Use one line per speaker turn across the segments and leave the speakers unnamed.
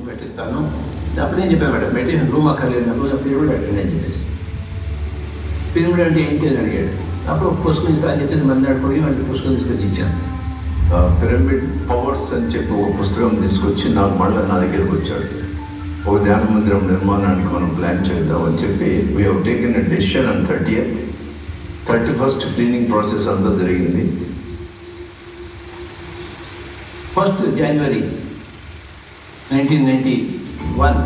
పెట్టిస్తాను. అప్పుడు నేను చెప్పాను మేడం, మెడిటేషన్ రూమ్ అక్కర్లేదు నాకు, పిరమిడ్ పెట్టండి అని చెప్పేసి. పిరమిడ్ అంటే ఏంటి అని అడిగాడు. అప్పుడు పుస్తకం ఇస్తా అని చెప్పేసి మందాడుకొని వాళ్ళకి పుస్తకం తీసుకొచ్చి ఇచ్చాను.
పిరమిడ్ పవర్స్ అని చెప్పి ఒక పుస్తకం తీసుకొచ్చి నాకు మళ్ళీ నా దగ్గరికి వచ్చాడు. ఒక ధ్యాన మందిరం నిర్మాణానికి మనం ప్లాన్ చేద్దాం అని చెప్పి we have taken a decision on 31st cleaning process అంతా జరిగింది.
1st January 1991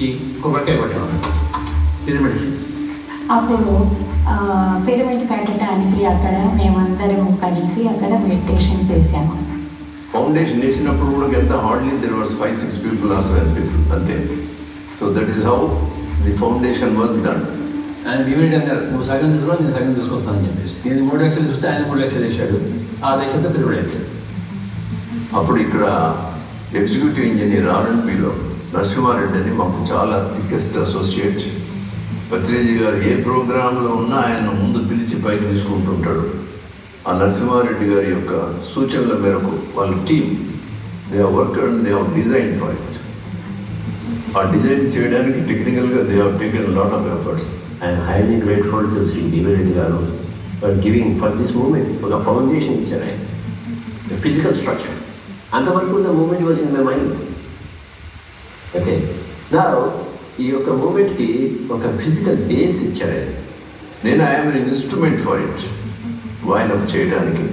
ఈ కొబ్బరికాయ కొట్టాము పిరమిడ్.
అప్పుడు పిరమిడ్ కట్టడానికి అక్కడ మేమందరం కలిసి అక్కడ మెడిటేషన్ చేసాము.
ఫౌండేషన్ వేసినప్పుడు కూడా ఎంత hardly there was 5-6 people or 7 people అంతే. So that is how the foundation was done.
ఆయన డివైడ్ అన్నారు, నువ్వు సగం తీసుకురా నేను సగం తీసుకొస్తాను అని చెప్పేసి. నేను 3 లక్షలు చూస్తే ఆయన 3 లక్షలు వేసాడు. 6 లక్షలతో పిరమిడ్ అయిపోయాడు.
అప్పుడు ఇక్కడ ఎగ్జిక్యూటివ్ ఇంజనీర్ R&Bలో నరసింహారెడ్డి అని మాకు చాలా థికెస్ట్ అసోసియేట్. పత్రిజీ గారు ఏ ప్రోగ్రాంలో ఉన్నా ఆయన ముందు పిలిచి పైకి తీసుకుంటుంటాడు. ఆ నరసింహారెడ్డి గారి యొక్క సూచనల మేరకు వాళ్ళ team they have worked and they have design for it. ఆ డిజైన్ చేయడానికి టెక్నికల్గా they have taken lot of efforts.
I'm highly grateful to Shri Divireddy గారు for giving for this moment ఒక ఫౌండేషన్ ఇచ్చారు ఆయన, ఫిజికల్ స్ట్రక్చర్. అంతవరకు the moment was in my mind. Okay, నా ఈ యొక్క మూమెంట్కి ఒక ఫిజికల్ బేస్ ఇచ్చారు ఆయన.
నేను I'm an instrument for it, వైనప్ చేయడానికి.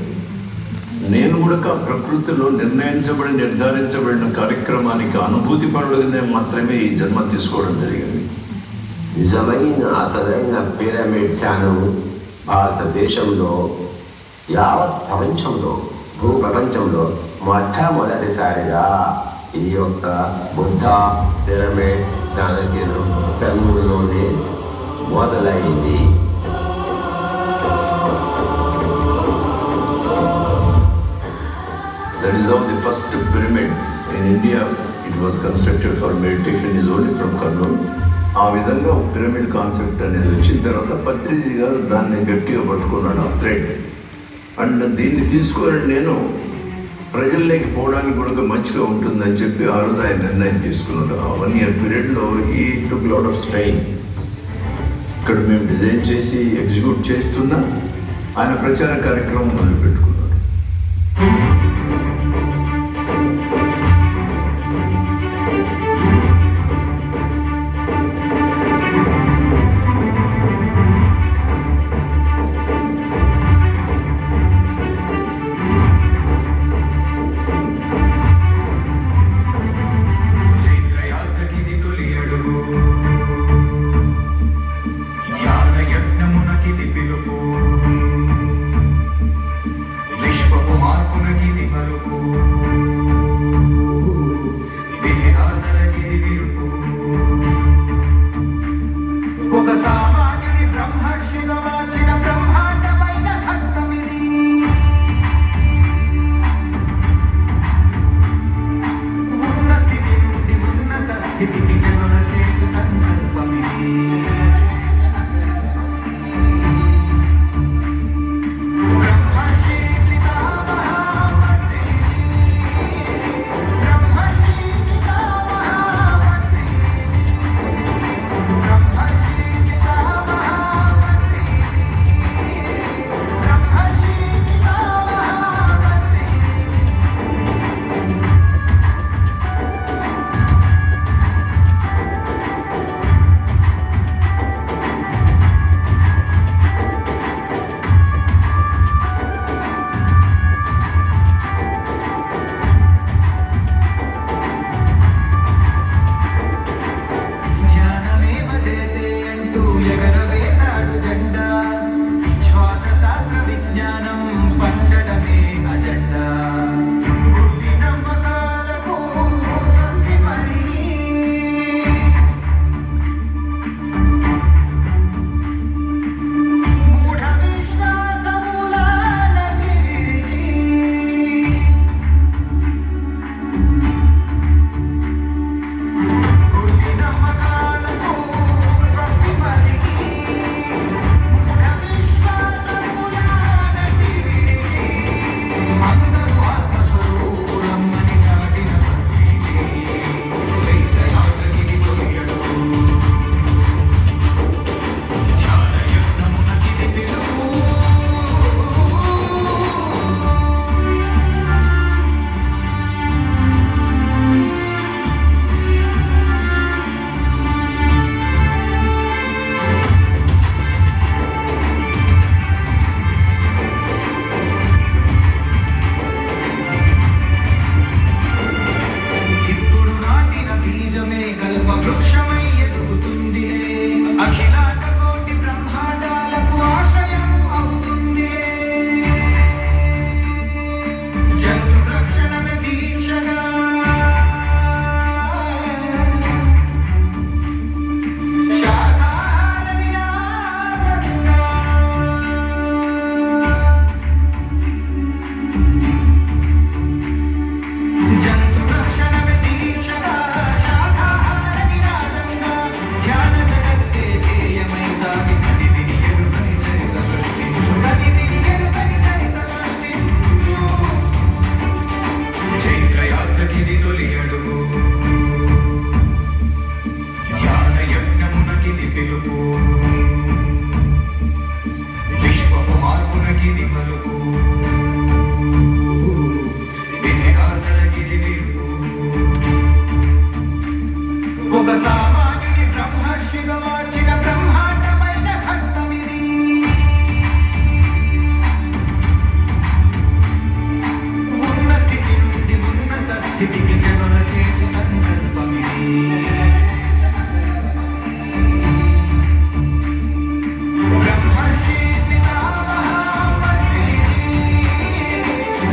నేను కూడా ప్రకృతిలో నిర్ధారించబడిన కార్యక్రమానికి అనుభూతి పడగానే మాత్రమే ఈ జన్మ తీసుకోవడం జరిగింది.
నిజమైన అసలైన పిరమిడ్ ధ్యానం భారతదేశంలో, యావత్ ప్రపంచంలో, భూప్రపంచంలో మొట్టమొదటిసారిగా ఈ యొక్క బుద్ధ పిరమిడ్ ధ్యాన కేంద్రం కర్నూలులోనే మొదలైంది.
That is how the first pyramid in India, it was constructed for meditation, is only from Kurnool. ఆ విధంగా పిరమిడ్ కాన్సెప్ట్ అనేది వచ్చిన తర్వాత పత్రిజీ గారు దాన్ని గట్టిగా పట్టుకున్నాడు ఆ థ్రెడ్. అండ్ దీన్ని తీసుకొని నేను ప్రజల్లోకి పోవడానికి కూడా మంచిగా ఉంటుందని చెప్పి ఆ రోజు ఆయన నిర్ణయం తీసుకున్నాడు. ఆ 1 year పీరియడ్లో ఈ టుక్ లాట్ ఆఫ్ స్ట్రెయిన్. ఇక్కడ మేము డిజైన్ చేసి ఎగ్జిక్యూట్ చేస్తున్నా ఆయన ప్రచార కార్యక్రమం మొదలుపెట్టుకున్నాడు.
ఒక సామాన్యుని బ్రహ్మర్షిగా మార్చిన బ్రహ్మాండమైన ఘట్టమిది. ఉన్న స్థితి నుండి ఉన్నత స్థితికి జనుల చేసు సంకల్పమిది. బ్రహ్మర్షి పితామహ వర్ణిజీ,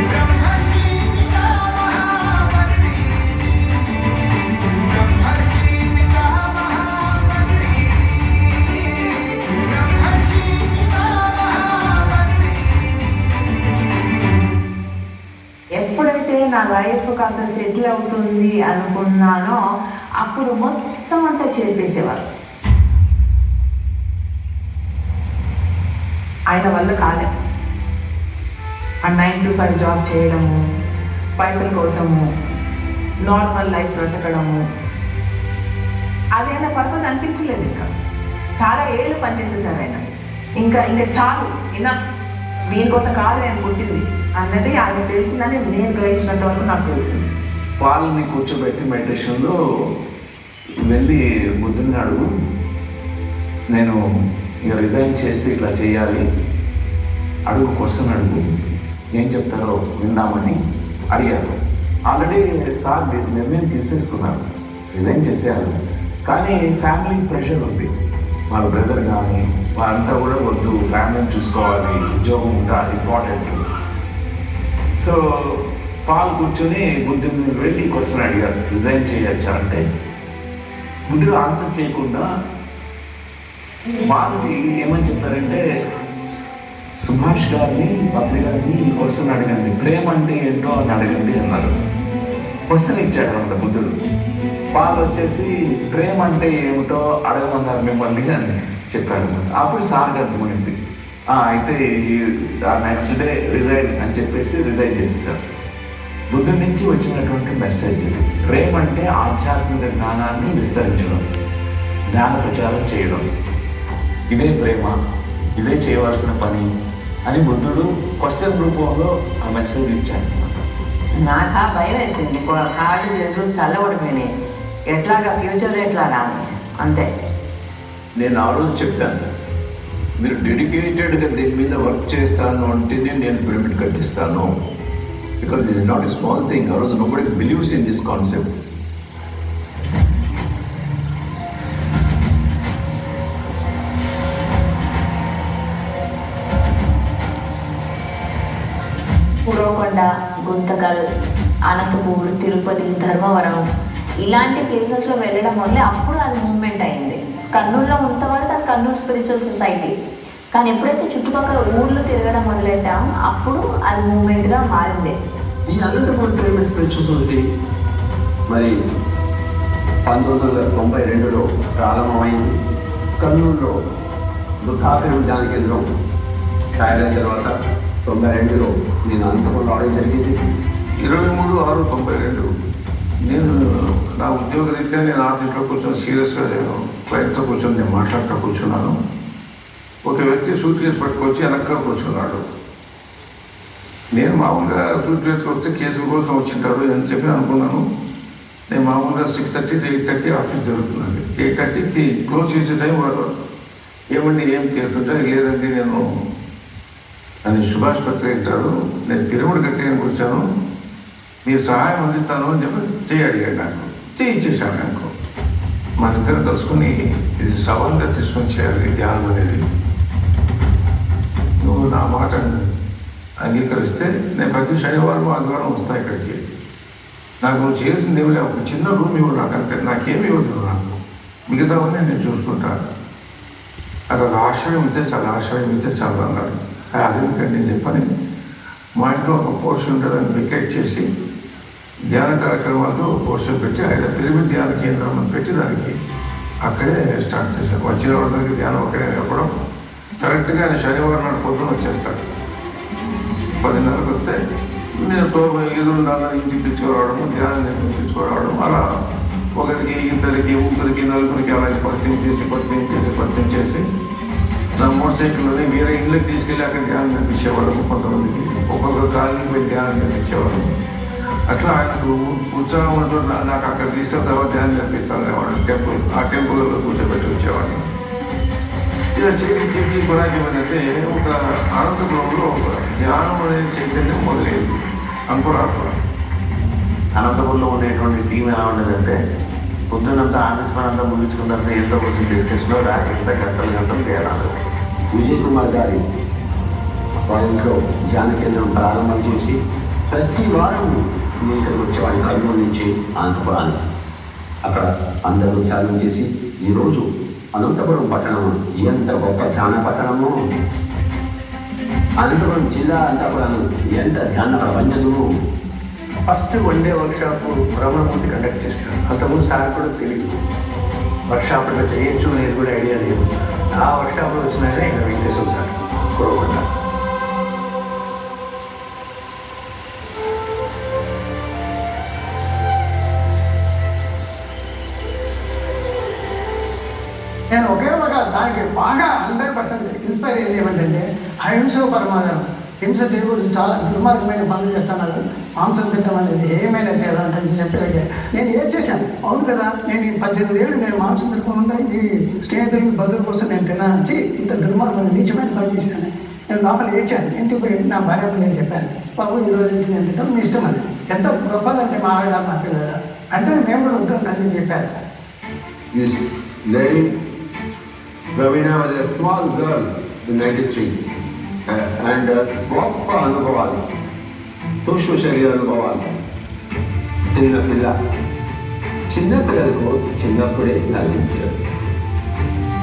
బ్రహ్మర్షి పితామహ వర్ణిజీ, బ్రహ్మర్షి పితామహ వర్ణిజీ, బ్రహ్మర్షి పితామహ వర్ణిజీ.
ఎప్పుడైతే నా లైఫ్ కాస్త సెటిల్ అవుతుంది అనుకున్నానో అప్పుడు మొత్తం అంతా చేసేవారు. ఆయన వల్ల కాలే. ఆ 9 to 5 జాబ్ చేయడము, పైసల కోసము, నార్మల్ లైఫ్ బ్రతకడము, అదేనా పర్పస్ అనిపించలేదు. ఇంకా చాలా ఏళ్ళు పనిచేసేసారు ఆయన. ఇంకా చాలు, ఇనఫ్, దీనికోసం కాదు నేను పుట్టింది అన్నది ఆయన తెలిసిందని నేను గ్రహించినంత వరకు నాకు తెలిసింది.
వాళ్ళని కూర్చోబెట్టి మెడిటేషన్లో వెళ్ళి బుద్ధుని అడుగు, నేను ఇక రిజైన్ చేసి ఇట్లా చేయాలి, అడుగు, క్వశ్చన్ అడుగు, ఏం చెప్తారో విందామని అడిగారు. ఆల్రెడీ సార్ నిర్ణయం తీసేసుకున్నారు, రిజైన్ చేసేయాలి. కానీ ఫ్యామిలీ ప్రెషర్ ఉంది, వాళ్ళ బ్రదర్ కానీ వాళ్ళంతా కూడా వద్దు, ఫ్యామిలీని చూసుకోవాలి, ఉద్యోగం ఉండాలి, ఇంపార్టెంట్. సో పాలు కూర్చొని బుద్ధుని వెళ్ళి క్వశ్చన్ అడిగారు, రిజైన్ చేయొచ్చా అంటే బుద్ధుడు ఆన్సర్ చేయకుండా వాళ్ళకి ఏమని చెప్పారంటే, సుభాష్ గారిని, పత్రి గారిని ఈ క్వశ్చన్ అడగండి, ప్రేమ అంటే ఏంటో అని అడగండి అన్నారు. క్వశ్చన్ ఇచ్చాడు అన్నమాట బుద్ధుడు. వాళ్ళు వచ్చేసి ప్రేమ అంటే ఏమిటో అడగమన్నారు మిమ్మల్ని అని చెప్పాడు. అప్పుడు సార్కి అర్థమైంది. అయితే నెక్స్ట్ డే రిజైన్ అని చెప్పేసి రిజైన్ చేస్తారు. బుద్ధుడి నుంచి వచ్చినటువంటి మెసేజ్ ఇది. ప్రేమ అంటే ఆధ్యాత్మిక జ్ఞానాన్ని విస్తరించడం, జ్ఞాన ప్రచారం చేయడం, ఇదే ప్రేమ, ఇదే చేయవలసిన పని అని బుద్ధుడు క్వశ్చన్ రూపంలో ఆ మెసేజ్ ఇచ్చాడు.
నాకు ఆ భయం వేసింది, కాళ్ళు చేతులు చల్లబడిపోయినాయి, ఎట్లాగా ఫ్యూచర్ ఎట్లాగా అని. అంతే.
నేను ఆ రోజు చెప్పాను, మీరు డెడికేటెడ్గా దీని మీద వర్క్ చేస్తాను అంటేనే నేను పిరమిడ్ కట్టిస్తాను. Because this is not a small thing. ఆ రోజు nobody believes in this concept.
Purokonda, Guntakal, Anantapur, Tirupati, Dharmavaram ఇలాంటి ప్లేసెస్లో వెళ్ళడం వల్ల అప్పుడు అది మూవ్మెంట్ అయింది. కర్నూలులో ఉన్నంతవరకు అది కర్నూలు స్పిరిచువల్ సొసైటీ. కానీ ఎప్పుడైతే చుట్టుపక్కల ఊర్లు తిరగడం మొదలెట్టాం అప్పుడు అది మూవ్మెంట్గా మారింది.
ఈ అనంతపురం పిరమిడ్ స్పిరిచువల్ సొసైటీ మరి 1992లో ప్రారంభమైంది. కర్నూలులో దుఃఖాపిరమిడ్ ధ్యాన కేంద్రం తయారైన తర్వాత 92లో నేను అనంతపురం రావడం జరిగింది.
23/6/92 నేను నా ఉద్యోగరీత్యా నేను ఆఫీస్లో కూర్చొని సీరియస్గా నేను క్లయింట్తో కూర్చొని నేను మాట్లాడుతూ కూర్చున్నాను. ఒక వ్యక్తి సూట్ కేసు పట్టుకొచ్చి వెనక్కి కూర్చున్నాడు. నేను మామూలుగా సూట్ కేసు వస్తే కేసుల కోసం వచ్చింటారు అని చెప్పి అనుకున్నాను. నేను మామూలుగా 6:30 to 8:30 ఆఫీస్ జరుగుతుందండి. 8:30కి క్లోజ్ చేసే టైం వారు ఏమండి ఏం కేసు ఉంటే, లేదండి నేను అని సుభాష్ పత్రి అంటారు, నేను పిరమిడ్ కట్టేయడానికి వచ్చాను, మీరు సహాయం అందిస్తాను అని చెప్పి చేయి అడిగాడు. నాకు చేయించేశాను. నాకు మన ఇద్దరు కలుసుకుని ఇది సవాల్గా తీసుకొని చేయాలి ధ్యానం అనేది, నువ్వు నా మాట అంగీకరిస్తే నేను ప్రతి శనివారం ఆదివారం వస్తాను ఇక్కడికి, నాకు నువ్వు చేయాల్సింది ఏమి లేదు, ఒక చిన్న రూమ్ ఇవ్వు నాకు, అంతే, నాకేమి ఇవ్వదు, నాకు మిగతావన్నీ నేను చూసుకుంటాను, నాకు ఒక ఆశ్రయం ఇస్తే చాలా, ఆశ్రయం ఇస్తే చాలా అన్నాడు. అది ఎందుకంటే నేను చెప్పని మా ఇంట్లో ఒక పోర్షన్ ఉంటుంది, దాన్ని వికెట్ చేసి ధ్యాన కార్యక్రమాలతో పోర్షన్ పెట్టి ఆయన పిరమిడ్ ధ్యాన కేంద్రం అని పెట్టి దానికి అక్కడే స్టార్ట్ చేశాను. వచ్చిన వాళ్ళకి ధ్యానం అక్కడే చెప్పడం. కరెక్ట్గా ఆయన శనివారం నాడు పొద్దున వచ్చేస్తాడు. 10:30కి వస్తే నేను ఎదురుండాలని ఇంటికి తెచ్చుకోవడము, ధ్యానం తెచ్చుకోవడం, అలా ఒకరికి, ఇద్దరికి, ముగ్గురికి, నలుగురికి అలాగే పరిచయం చేసి నా మోటార్ సైకిల్లోనే వేరే ఇళ్ళకి తీసుకెళ్ళి అక్కడ ధ్యానం నేర్పించేవాళ్ళము. కొంతమందికి ఒక్కొక్క కాలనీకి పోయి ధ్యానం నేర్పించేవాళ్ళము. అట్లా ఆయనకు ఉత్సాహం ఉంటుంది. నాకు అక్కడ తీసుకెళ్ళిన తర్వాత ధ్యానం చేపిస్తాను టెంపుల్, ఆ టెంపుల్లో కూర్చోబెట్టి వచ్చేవాడిని. ఇలా చేసి గుణాకి ఏమైందంటే ఒక అనంతపురంలో ఒక ధ్యానం అనే చైతన్యం మొదలైంది అంకురార్పణ.
అనంతపురంలో ఉండేటువంటి టీం ఎలా ఉండేదంటే పొద్దున్నంతా ఆఫీస్ పని అంతా ముగించుకున్న తర్వాత ఎంతో కొంచెం డిస్కషన్లో రాత్రి గంటలు తేడాలు.
విజయ్ కుమార్ గారి వాళ్ళ ఇంట్లో ధ్యాన కేంద్రం ప్రారంభం చేసి ప్రతి వారం నేను ఇక్కడికి వచ్చేవాడిని కర్నూలు నుంచి అనంతపురానికి. అక్కడ అందరూ ధ్యానం చేసి ఈరోజు అనంతపురం పట్టణం ఎంత గొప్ప ధ్యాన పట్టణమో, అనంతపురం జిల్లా అనంతపురం ఎంత ధ్యాన ప్రపంచము. First one day workshop Brahmamurthy conduct చేశారు. అంతకుముందు సార్ కూడా తెలియదు వర్క్షాప్లో చేయొచ్చు అనేది కూడా ఐడియా లేదు. ఆ వర్క్షాప్లో వచ్చినాక ఆయన వెంకటేశ్వర సార్ కురవకుండా.
నేను ఒకే ఒక దానికి బాగా 100% ఇన్స్పైర్ అయ్యేది ఏమంటే అహింస పరమాధానం. హింస చేయకూడదు, చాలా దుర్మార్గమైన పనులు చేస్తున్నారు, మాంసం తినడం అనేది ఏమైనా చేయాలంటే చెప్పేది. నేను ఏం చేశాను, అవును కదా, నేను 18 ఏళ్ళు నేను మాంసం తినకుండా ఈ స్నేహితుల బంధువుల కోసం నేను తిన్నాను, ఇంత దుర్మార్గమైన నీచమైన పని చేశాను. నేను లోపల ఏడ్చాను, ఇంటికి పోయి నా భార్యకు నేను చెప్పాను, బాబు ఈరోజు నుంచి నేను తింటాను, మీ ఇష్టం అని. ఎంత గొప్పదంటే మా ఆవిడ మా పిల్లలు అంటే మేము కూడా ఉంటుందని చెప్పారు.
This lady, Ravina was a small girl in 93 and గొప్ప అనుభవాలు, సూక్ష్మ శరీర అనుభవాలు. చిన్నపిల్లలకు చిన్నప్పుడే లాభించారు.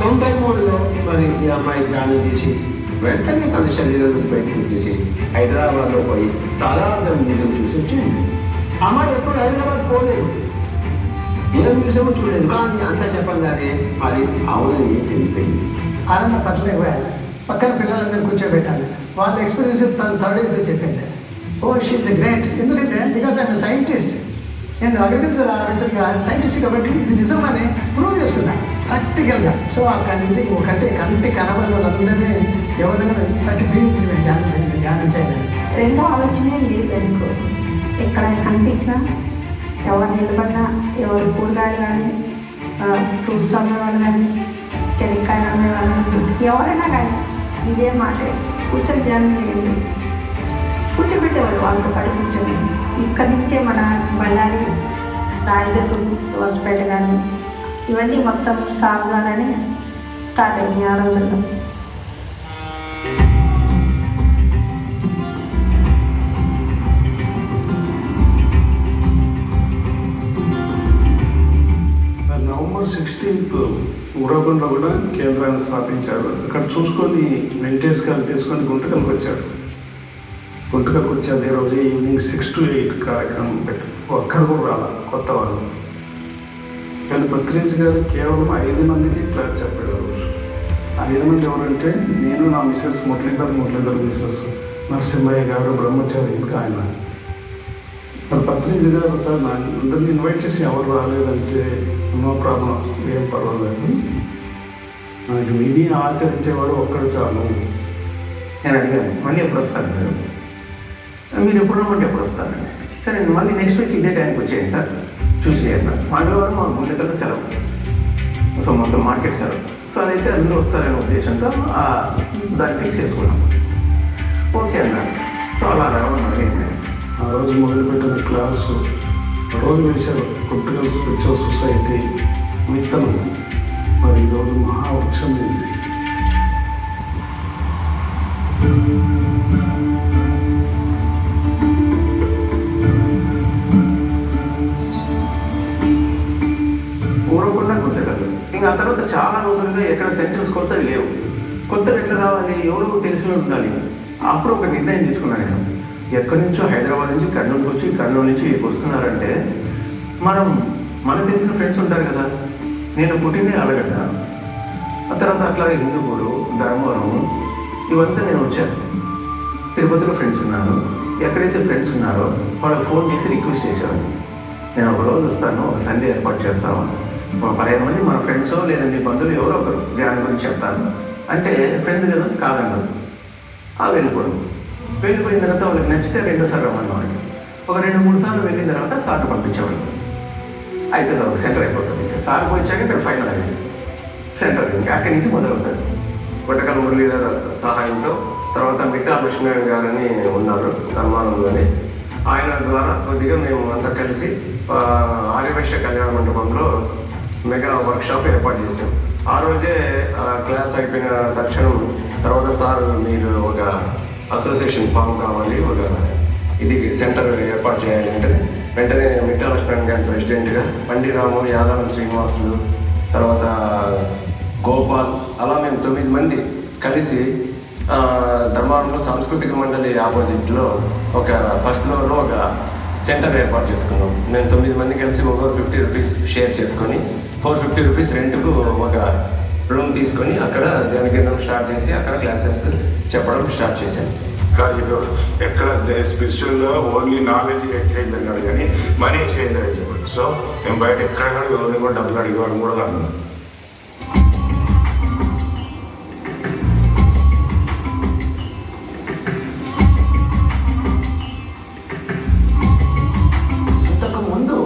93లో మరి ఈ అమ్మాయి ధ్యానం చేసి వెంటనే తన శరీరం బయటకు తీసి హైదరాబాద్లో పోయి చాలా నీళ్ళు చూసి వచ్చింది. అమ్మాయి ఎప్పుడు హైదరాబాద్ పోలేదు, ఏం చూసామో చూడలేదు, కానీ అంతా చెప్పగానే మరి అవునని తెలిపోయింది.
ఆనంద పట్టలేకపోయాను. పక్కన పిల్లలందరూ కూర్చోబెట్టాను, వాళ్ళ ఎక్స్పీరియన్స్ తను థర్డ్ చెప్పింది. ఓ షీఈస్ గ్రేట్, ఎందుకంటే బికాస్ ఐఎమ్ సైంటిస్ట్, నేను అగ్రికల్చర్ ఆఫీసర్గా సైంటిస్ట్ కాబట్టి ఇది నిజమని ప్రూవ్ చేసుకున్నాను ప్రాక్టికల్గా. సో అక్కడి నుంచి కంటి కనబడిన వాళ్ళందరినీ ఎవరైనా బట్టి బీయింగ్ ధ్యానం చేయలేదు.
రెండో ఆలోచనే లేదు అనుకో. ఎక్కడ కనిపించినా, ఎవరు నిలబడినా, ఎవరు కూరగాయలు కానీ ఫ్రూట్స్ అమ్మేవాళ్ళు కానీ చెనిక్కాయలు అమ్మేవాళ్ళు ఎవరైనా కానీ ఇదే మాట, కూర్చొని ధ్యానం చేయండి, కూర్చోబెట్టేవాళ్ళు వాళ్ళతో పాటు కూర్చొని. ఇక్కడి నుంచే మన బళ్ళారి, రాయదుర్గం, హోస్పేట కానీ ఇవన్నీ మొత్తం సాగుదారని స్టార్ట్ అయింది ఆ రోజుల్లో.
నవంబర్ 16th ఊరగొండలో కూడా కేంద్రాన్ని స్థాపించారు. అక్కడ చూసుకొని వెంకటేష్ గారు తీసుకొని గుంటకల్కి వచ్చారు. గుంటకల్కి వచ్చి అదే రోజు ఈవినింగ్ 6 to 8 కార్యక్రమం పెట్టి ఒక్కరు కూడా రాలా కొత్త వాళ్ళు. కానీ పత్రిజ్ గారు కేవలం 5 మందికి క్లాస్ చెప్పాడు ఆ రోజు. 5 మంది ఎవరంటే నేను, నా మిస్సెస్ మురళీధర్ మిస్సెస్, నరసింహయ్య గారు, బ్రహ్మచారి, ఇంకా ఆయన. మరి పత్రిజ్ గారు సార్ నా అందరినీ ఇన్వైట్ చేసి ఎవరు రాలేదంటే నో ప్రాబ్లం, ఏం పర్వాలేదు, నాకు విని ఆచరించేవాడు ఒక్కడు చాలు.
నేను అడిగాను, మళ్ళీ ఎప్పుడు వస్తారు మీరు ఎప్పుడు రమ్మంటే ఎప్పుడు వస్తారండి? సరే మళ్ళీ నెక్స్ట్ వీక్ ఇదే టైంకి వచ్చేయండి సార్, చూసి అన్నారు. మంగళవారం మా గుండెకల్లో సెలవు, సో మొత్తం మార్కెట్ సెలవు. సో అదైతే అందరూ వస్తారనే ఉద్దేశంతో దాన్ని ఫిక్స్ చేసుకున్నాం. ఓకే అన్నారు. సో అలా రావన్నారు.
ఆ రోజు మొదలుపెట్టిన క్లాసు రోజు వేశారు కుట్టుకల్ స్పిరిచువల్ సొసైటీ విత్తనం. మరి ఈరోజు మహావృక్షం అయింది.
ఊరకుండా గుంతకల్లు. ఇంకా ఆ తర్వాత చాలా రోజులుగా ఎక్కడ సెంటర్స్ కొత్తవి లేవు. కొత్తవి ఎట్లా రావాలి, ఎవరో తెలిసి ఉండాలి. అప్పుడు ఒక నిర్ణయం తీసుకున్నాను నేను. ఎక్కడి నుంచో హైదరాబాద్ నుంచి కర్నూలుకి వచ్చి, కర్నూలు నుంచి ఇక్కడికి వస్తున్నారంటే మనకు తెలిసిన ఫ్రెండ్స్ ఉంటారు కదా. నేను పుట్టిందే అలగడ్డ, ఆ తర్వాత అట్లాగే హిందూపూరు, ధర్మవరం, ఇవంతా నేను వచ్చాను. తిరుపతిలో ఫ్రెండ్స్ ఉన్నారు. ఎక్కడైతే ఫ్రెండ్స్ ఉన్నారో వాళ్ళకి ఫోన్ చేసి రిక్వెస్ట్ చేసేవాడిని, నేను ఒక రోజు వస్తాను, ఒక సండే ఏర్పాటు చేస్తాను, 15 మంది మన ఫ్రెండ్స్ లేదంటే బంధువులు ఎవరో ఒకరు ధ్యానం గురించి చెప్తాను అంటే ఫ్రెండ్ కదా కాదన్నారు. వెళ్ళిపోవడం. వెళ్ళిపోయిన తర్వాత వాళ్ళకి నచ్చితే రెండోసారి రమ్మన్నవాడిని. ఒక 2-3 సార్లు వెళ్ళిన తర్వాత సార్ని పంపించేవాళ్ళు. అయిపోయింది, ఒక సెంటర్ అయిపోతుంది. ఇంకా సార్ వచ్చాక ఇక్కడ ఫైనల్ అయింది సెంటర్. ఇంకా అక్కడి నుంచి మొదలవుతుంది. గుంటకల్ మురళీధర్ సహాయంతో, తర్వాత మిట్టా లక్ష్మీనారాయణ గారని ఉన్నారు కర్మానంలోనే, ఆయన ద్వారా కొద్దిగా మేము అంతా కలిసి ఆర్యవైశ్య కళ్యాణ మండపంలో మెగా వర్క్షాప్ ఏర్పాటు చేసాం. ఆ రోజే క్లాస్ అయిపోయిన తక్షణం తర్వాత సార్ మీరు ఒక అసోసియేషన్ ఫామ్ కావాలి, ఒక ఇది సెంటర్ ఏర్పాటు చేయాలి అంటే వెంటనే మిట్టా లక్ష్మీనారాయణ గారి ప్రెసిడెంట్గా పండిరాము, యాదవ శ్రీనివాసులు, తర్వాత గోపాల్, అలా మేము 9 మంది కలిసి ధర్మవరంలో సాంస్కృతిక మండలి ఆపోజిట్లో ఒక ఫస్ట్ ఫ్లోర్లో ఒక సెంటర్ ఏర్పాటు చేసుకున్నాం. మేము 9 మంది కలిసి ఒక్కొక్క 50 రూపీస్ షేర్ చేసుకొని 450 రూపీస్ రెంట్కు ఒక రూమ్ తీసుకొని అక్కడ ధ్యానకేంద్రం స్టార్ట్ చేసి అక్కడ క్లాసెస్ చెప్పడం స్టార్ట్ చేశాను.
సార్ ఇప్పుడు ఎక్కడ స్పిరిచువల్లో ఓన్లీ నాలెడ్జ్ ఎక్స్చేంజ్ అన్నాడు కానీ మనీ ఎక్స్చేంజ్ అని చెప్పాడు. సో మేము బయట ఎక్కడ కూడా ఎవరిని కూడా డబ్బులు అడిగేవాళ్ళం కూడా కాదు.
ఇంతకుముందు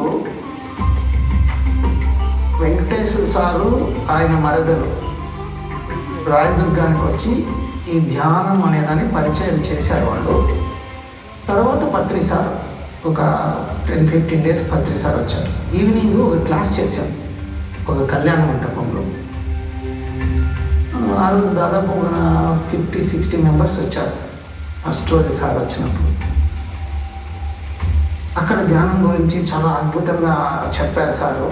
వెంకటేశ్వర సారు ఆయన మరదలు రాయదుర్గానికి వచ్చి ఈ ధ్యానం అనేదాన్ని పరిచయం చేశారు వాళ్ళు. తర్వాత పత్రి సార్ ఒక 10-15 డేస్ పత్రి సార్ వచ్చారు. ఈవినింగ్ ఒక క్లాస్ చేశాం ఒక కళ్యాణ మంటపంలో. ఆ రోజు దాదాపు ఒక 50-60 మెంబర్స్ వచ్చారు ఫస్ట్ రోజు సార్ వచ్చినప్పుడు. అక్కడ ధ్యానం గురించి చాలా అద్భుతంగా చెప్పారు సారు.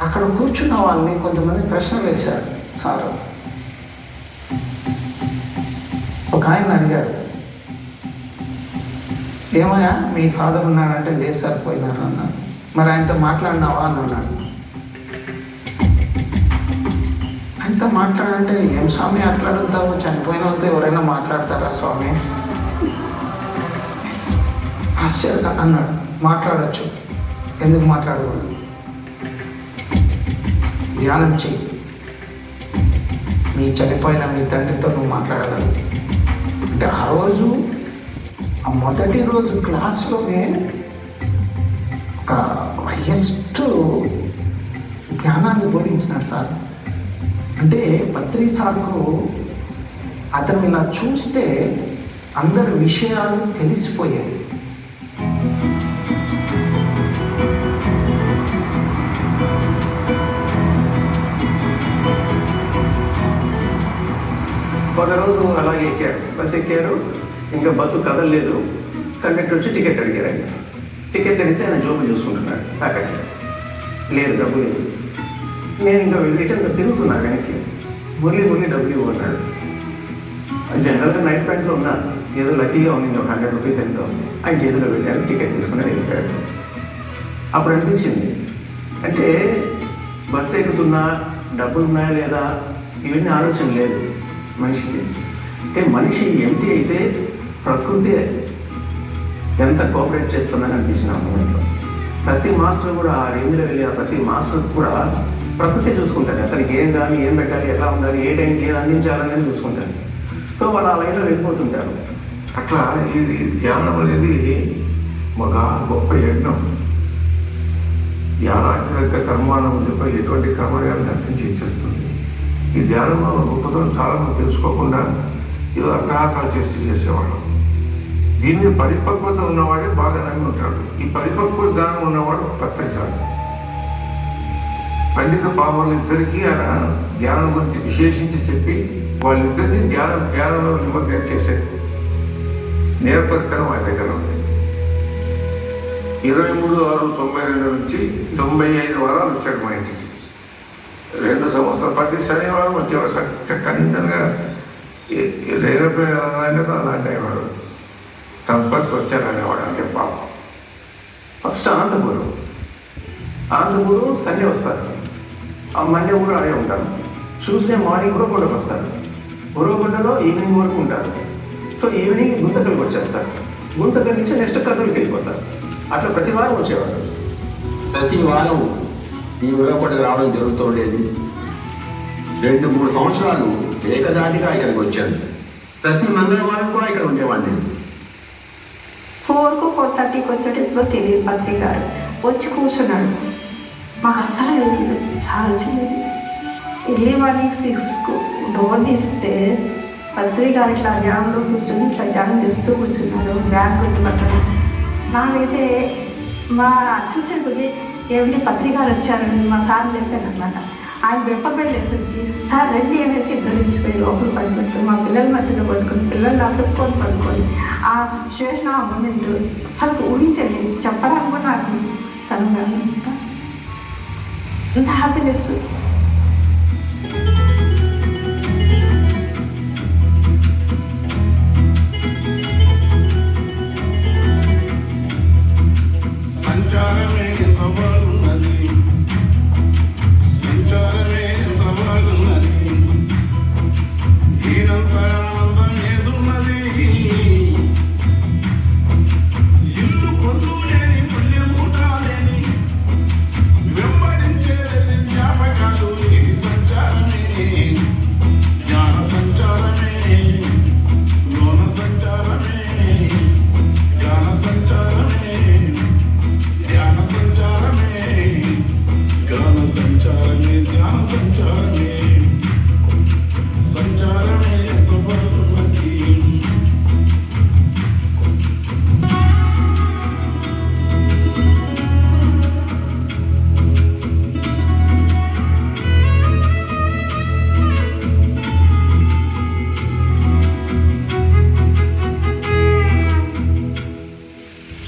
అక్కడ కూర్చున్న వాళ్ళని కొంతమంది ప్రశ్నలు వేశారు సారు. ఒక ఆయన అడిగారు, ఏమయ్యా మీ ఫాదర్ ఉన్నాడంటే లేదు సార్ పోయినారు అన్నారు. మరి ఆయనతో మాట్లాడినావా అని అన్నాడు. ఆయనతో మాట్లాడంటే ఏం స్వామి అట్లా అడుగుతావు, చనిపోయిన వాళ్ళతో ఎవరైనా మాట్లాడతారా స్వామి? ఆశ్చర్యంగా అన్నాడు. మాట్లాడచ్చు, ఎందుకు మాట్లాడకూడదు, ధ్యానం చెయ్యి, మీ చనిపోయిన మీ తండ్రితో నువ్వు మాట్లాడగలవు అంటే ఆ రోజు ఆ మొదటి రోజు క్లాస్లోనే ఒక హైయెస్ట్ జ్ఞానాన్ని బోధించినాడు సార్. అంటే పత్రి సార్కు అతను ఇలా చూస్తే అందరి విషయాలు తెలిసిపోయాయి.
ఒక రోజు అలాగే ఎక్కారు, బస్సు ఎక్కారు, ఇంకా బస్సు కదలలేదు. కండక్టర్ వచ్చి టికెట్ అడిగారు. ఆయన టికెట్ అడిగితే ఆయన జోబులు చూసుకుంటున్నాడు. అక్కడ లేదు, డబ్బు లేదు. నేను ఇంకా రిటర్న్ తిరుగుతున్నాను వెనక్కి. మురళి డబ్బులు ఇవ్వన్నాడు. జనరల్గా నైట్ ప్యాంట్లో ఉన్నా, ఏదో లక్కీగా ఉంది, 100 రూపీస్ ఎంతో ఆయన చేతిలో పెట్టాను. టికెట్ తీసుకుని వెళ్ళిపోయాడు. అప్పుడు అనిపించింది, అంటే బస్సు ఎక్కుతున్నా డబ్బులు ఉన్నాయా లేదా ఇవన్నీ ఆలోచన లేదు మనిషికి. అంటే మనిషి ఎంటీ అయితే ప్రకృతి ఎంత కోఆపరేట్ చేస్తుందని అనిపించిన ఆ మూమెంట్లో. ప్రతి మాస్టర్ కూడా ఆ రేంజ్లో వెళ్ళి ఆ ప్రతి మాస్టర్ కూడా ప్రకృతి చూసుకుంటారు. అతనికి ఏం కానీ ఏం పెట్టాలి, ఎలా ఉండాలి, ఏ టైంకి ఏది అందించాలనేది చూసుకుంటారు. సో వాళ్ళు ఆ లైన్లో వెళ్ళిపోతుంటారు.
అట్లా ఇది ధ్యానం అనేది ఒక గొప్ప యజ్ఞం. ధ్యానాత్మక కర్మానం చెప్పి ఎటువంటి కర్మయాన్ని అర్థించి ఇచ్చేస్తుంది. ఈ ధ్యానంలో గొప్పతనం చాలా మంది తెలుసుకోకుండా ఏదో అట్టహాసాలు చేసేవాళ్ళం. దీన్ని పరిపక్వత ఉన్నవాడే బాగా నమ్మి ఉంటాడు. ఈ పరిపక్వ జ్ఞానం ఉన్నవాడు పత్రిసాడు. పండిత పాపలు ఇద్దరికీ ఆయన ధ్యానం గురించి విశేషించి చెప్పి వాళ్ళిద్దరినీ ధ్యానంలో నిమగ్నం చేసే నేర్పరితనం ఆయన దగ్గర ఉంది. 23/6/92 నుంచి 95 వారాలు వచ్చాడు మా ఇంటికి. 2 సంవత్సరాలు ప్రతి శనివారం వచ్చేవాడు. ఖచ్చితంగా లేకపోయినా అలాంటి అయ్యేవాడు. సంపత్తి వచ్చారనేవాడు. అంటే పాపం.
ఫస్ట్ అనంతపురం సండే వస్తారు. ఆ మండే కూడా ఆడే ఉంటారు. ట్యూస్డే మార్నింగ్ కూడా గుండకు వస్తారు. గురవగుండలో ఈవినింగ్ వరకు ఉంటారు. సో ఈవినింగ్ గుంతకల్కి వచ్చేస్తారు. గుంతకల్ నుంచి నెక్స్ట్ కర్నూలుకి వెళ్ళిపోతారు. అట్లా ప్రతి వారం వచ్చేవారు.
ప్రతి వారం ఈ ఉరవకొండకు రావడం జరుగుతుండేది. 2-3 సంవత్సరాలు ఏకదాటిగా ఇక్కడికి వచ్చాను. ప్రతి మంగళవారం కూడా ఇక్కడ ఉండేవాడిని.
4కు 4:30కి వచ్చేటప్పుడు తెలియదు పత్రిక గారు వచ్చి కూర్చున్నాడు. మాకు అస్సలు తెలియదు సార్ వచ్చింది. ఎర్లీ మార్నింగ్ 6కు డోర్ తీస్తే పత్రిక గారు ఇట్లా ధ్యానంలో కూర్చొని ఇట్లా ధ్యానం చేస్తూ కూర్చున్నాడు. బ్యాగ్ కొట్టుబట్టాడు. నాకైతే మా చూసే కొద్ది ఏమిటి పత్రికలు వచ్చారని మా సార్ చెప్పాను అనమాట. ఆయన వెప్పబెల్ వేసి వచ్చి సార్ రెడ్డి అనేసి ఇద్దరించిపోయి లోపల పడిపెట్టు మా పిల్లల మధ్యలో పడుకొని పిల్లలు అతుక్కొని పడుకొని ఆ సిచ్యువేషన్ ఆ మూమెంట్ అసలు ఊహించండి, చెప్పడానికి కూడా నాకు తను అంత హ్యాపీనెస్.
సంచారమే ఎంత బాగున్నది, సంచారమే ఎంత బాగున్నది, ఈనంత ఆనందం ఏదున్నది, ఇల్లు పొల్లు లేని పుణ్యమూట లేని వెంబడించేది జ్ఞాపకాలు. ఇది సంచారమే, జ్ఞాన సంచారమే, లోన సంచారమే, జ్ఞాన సంచారమే, ధ్యాన సంచారమే, గాన సంచారమే, ధ్యాన సంచారమే, సంచారమే ఎంత బాగున్నది.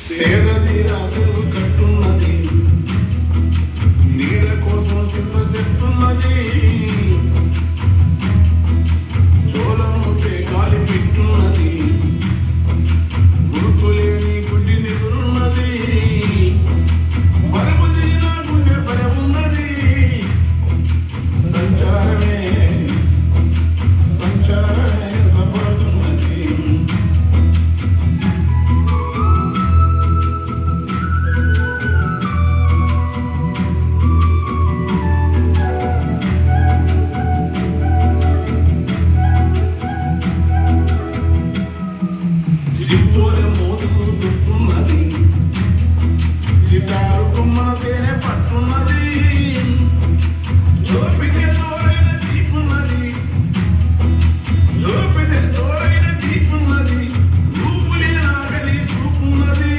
సేదది రాసులు కట్టున్నది, నీడ కోసం సింత చెట్టున్నది, చోళను గాలి పెట్టున్నది, గుర్తులేని గుడ్డి నిదురున్నది, మరపుది నా గుండె భయమున్నది. సంచారమే, సంచారమే ఎంత బాగున్నది. సిబ్బోలె మోదుకు దుక్కున్నది, సిటారు కొమ్మన తేనె పట్టున్నది, జోపితే జోరైన దీపున్నది, జోపితే జోరైన దీపున్నది, రూపులే నాగలి చూపున్నది,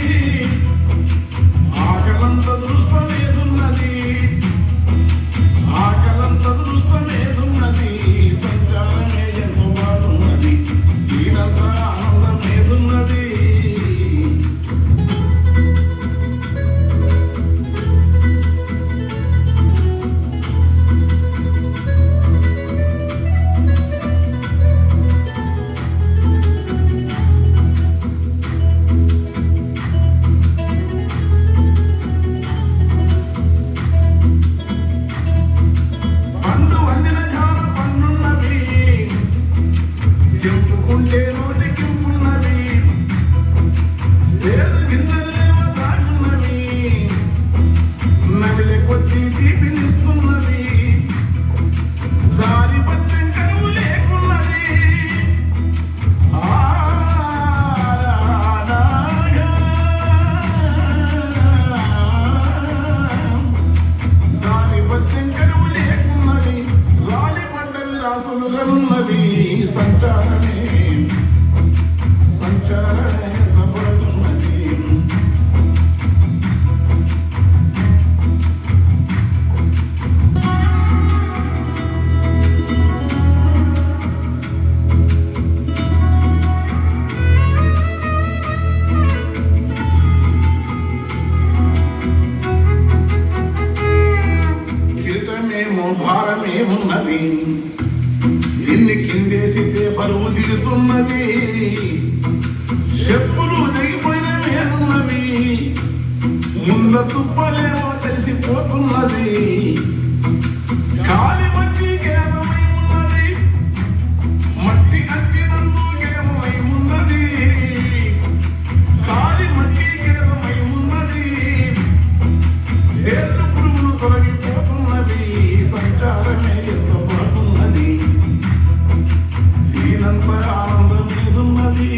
ఆకలంత దృష్టమేదున్నది, ఆకలంత దృష్టమేదున్నది. సంచారమే ఎంతో బాగున్నది, ఈనంత ఆనందం ఏదున్నది. పండు వండిన జాన పన్నున్నవి, తెంపుకుంటే నోటికింపున్నవి, సేదు గింజలేమో తాగున్నవి, నవిలే కొద్దీ తీపినిస్తున్నవి, దారి పట్టం కరువు లేకున్నది. దారి పట్టం కరువు లేకున్నవి, లాలి పండవి రాసులుగనున్నవి. సంచారమే, సంచారమే ఎంత బాగున్నది. కిరీటమేమో భారమేమున్నది, దీన్ని కిందేసితే బరువు దిగుతున్నది, చెప్పులు దిగిపోయిన మేలున్నవి, ముంద తుప్పలేమో తెలిసిపోతున్నది, గాలి మట్టి కేవలమై ఉన్నది, మట్టి అత్తినందుకేమై ఉన్నది, గాలి మట్టి కేవలమై ఉన్నది, తేళ్ళు పురుగులు తొలగిపోతున్నవి. సంచారమే ఎంత బాగున్నది, ఈనంత ఆనందం ఏదున్నది.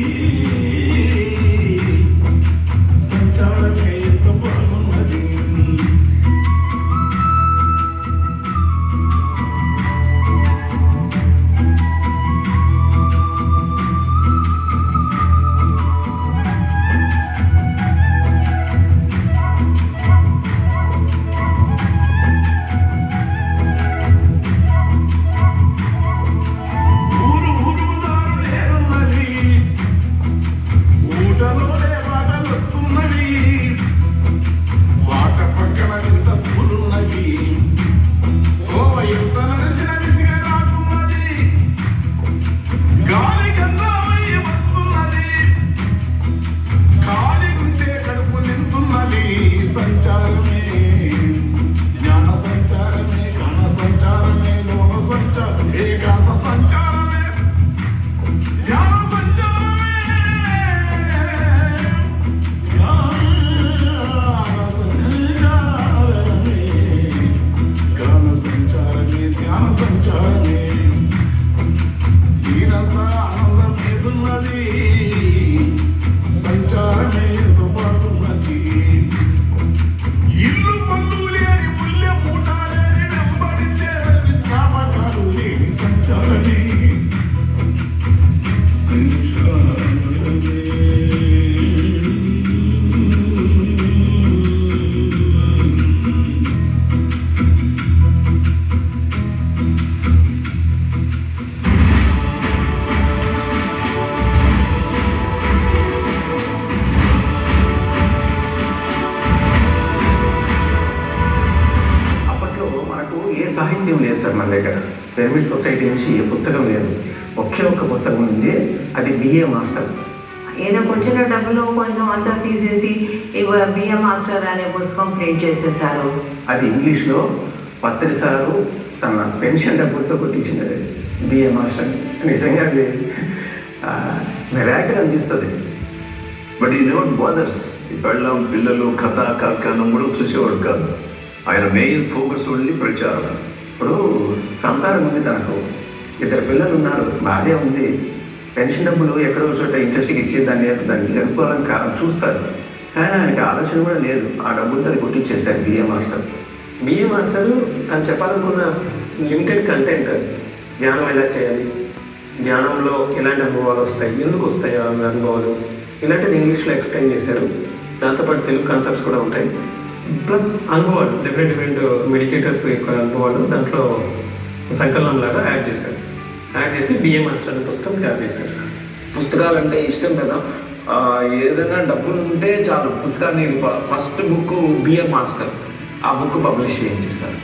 ఏ సాహిత్యం లేదు సార్ మన దగ్గర. పిరమిడ్ సొసైటీ నుంచి ఏ పుస్తకం లేదు. ఒకే ఒక్క పుస్తకం ఉంది, అది బిఏ మాస్టర్.
ఈయనకు వచ్చిన డబ్బులు కొంచెం అంతా తీసేసి బిఏ మాస్టర్ అనే పుస్తకం ప్రింట్ చేసేసారు.
అది ఇంగ్లీష్లో పత్రి సారు తన పెన్షన్ డబ్బులతో కొట్టించినది బిఏ మాస్టర్. నిజంగా అది మిరాకిల్ అనిపిస్తుంది.
బట్ ఈ నెవర్ బాదర్స్. ఈ పెళ్ళం పిల్లలు కథ కార్యక్రమం కూడా చూసేవాడు కాదు. ఆయన మెయిన్ ఫోకస్ ఓన్లీ ప్రచారం.
ఇప్పుడు సంసారం ఉంది, తనకు 2 పిల్లలు ఉన్నారు, భార్య ఉంది. పెన్షన్ డబ్బులు ఎక్కడో చోట ఇంట్రెస్ట్కి ఇచ్చి దాన్ని గడుపుకోవాలని చూస్తారు, కానీ ఆయనకి ఆలోచన కూడా లేదు. ఆ డబ్బులతో అది కొట్టించేశారు బిఏ మాస్టర్.
బిఏ మాస్టర్ తను చెప్పాలనుకున్న లిమిటెడ్ కంటెంట్, ధ్యానం ఎలా చేయాలి, ధ్యానంలో ఎలాంటి అనుభవాలు వస్తాయి, ఎందుకు వస్తాయి ఆ అనుభవాలు, ఇలాంటిది ఇంగ్లీష్లో ఎక్స్ప్లెయిన్ చేశారు. దాంతోపాటు తెలుగు కాన్సెప్ట్స్ కూడా ఉంటాయి. ప్లస్ అనుభవాలు, డిఫరెంట్ మెడిటేటర్స్ యొక్క అనుభవాలు దాంట్లో సంకలనం లాగా యాడ్ చేసి బిఏ మాస్టర్ అనే పుస్తకం తయారు చేశారు.
పుస్తకాలు అంటే ఇష్టం కదా, ఏదైనా డబ్బులు ఉంటే చాలు పుస్తకాన్ని. ఫస్ట్ బుక్ బిఏ మాస్టర్, ఆ బుక్ పబ్లిష్ చేయించేశారు.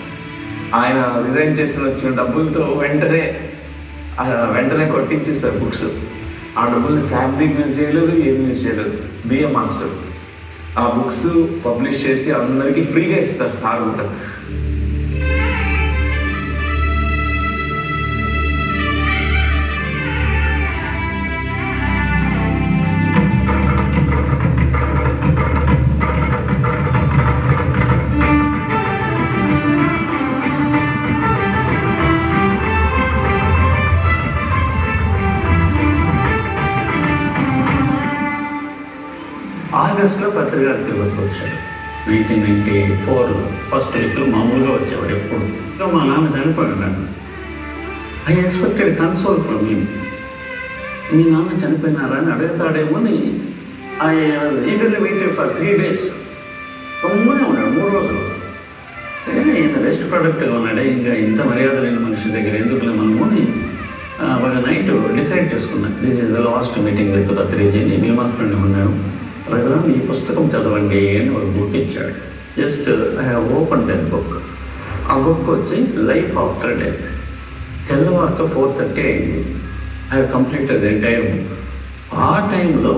ఆయన రిజైన్ చేసిన వచ్చిన డబ్బులతో వెంటనే కొట్టించేస్తారు బుక్స్. ఆ డబ్బుల్ని ఫ్యాబ్రిక్ యూజ్ చేయలేదు, ఏం యూజ్ చేయలేదు. బిఏ మాస్టర్ ఆ బుక్స్ పబ్లిష్ చేసి అందరికీ ఫ్రీగా ఇస్తారు సార్ ఉంటారు.
ఆగస్టులో పత్రికారు తిరుపతికి వచ్చాడు. 1994 ఫస్ట్ వీక్లో మామూలుగా వచ్చేవాడు ఎప్పుడు. మా నాన్న చనిపోయినాడు. I expected console from him. మీ నాన్న చనిపోయినారా అని అడుగుతాడేమో అని I was eagerly waited for 3 days. గమ్మునే ఉన్నాడు 3 రోజులు. ఇంత బెస్ట్ ప్రొడక్ట్గా ఉన్నాడే, ఇంకా ఇంత మర్యాద లేని మనిషి దగ్గర ఎందుకులే మనము అని ఒక నైట్ డిసైడ్ చేసుకున్నాను. This is the last meeting with పత్రిజీని. భీమాస్కరుని ఉన్నాను. ప్రజలు ఈ పుస్తకం చదవండి అని ఒక బుక్ ఇచ్చాడు. Just I have open that book. ఆ బుక్ వచ్చి లైఫ్ ఆఫ్టర్ డెత్. తెల్లవారితో 4:30 అయింది. I have completed the entire book. ఆ టైంలో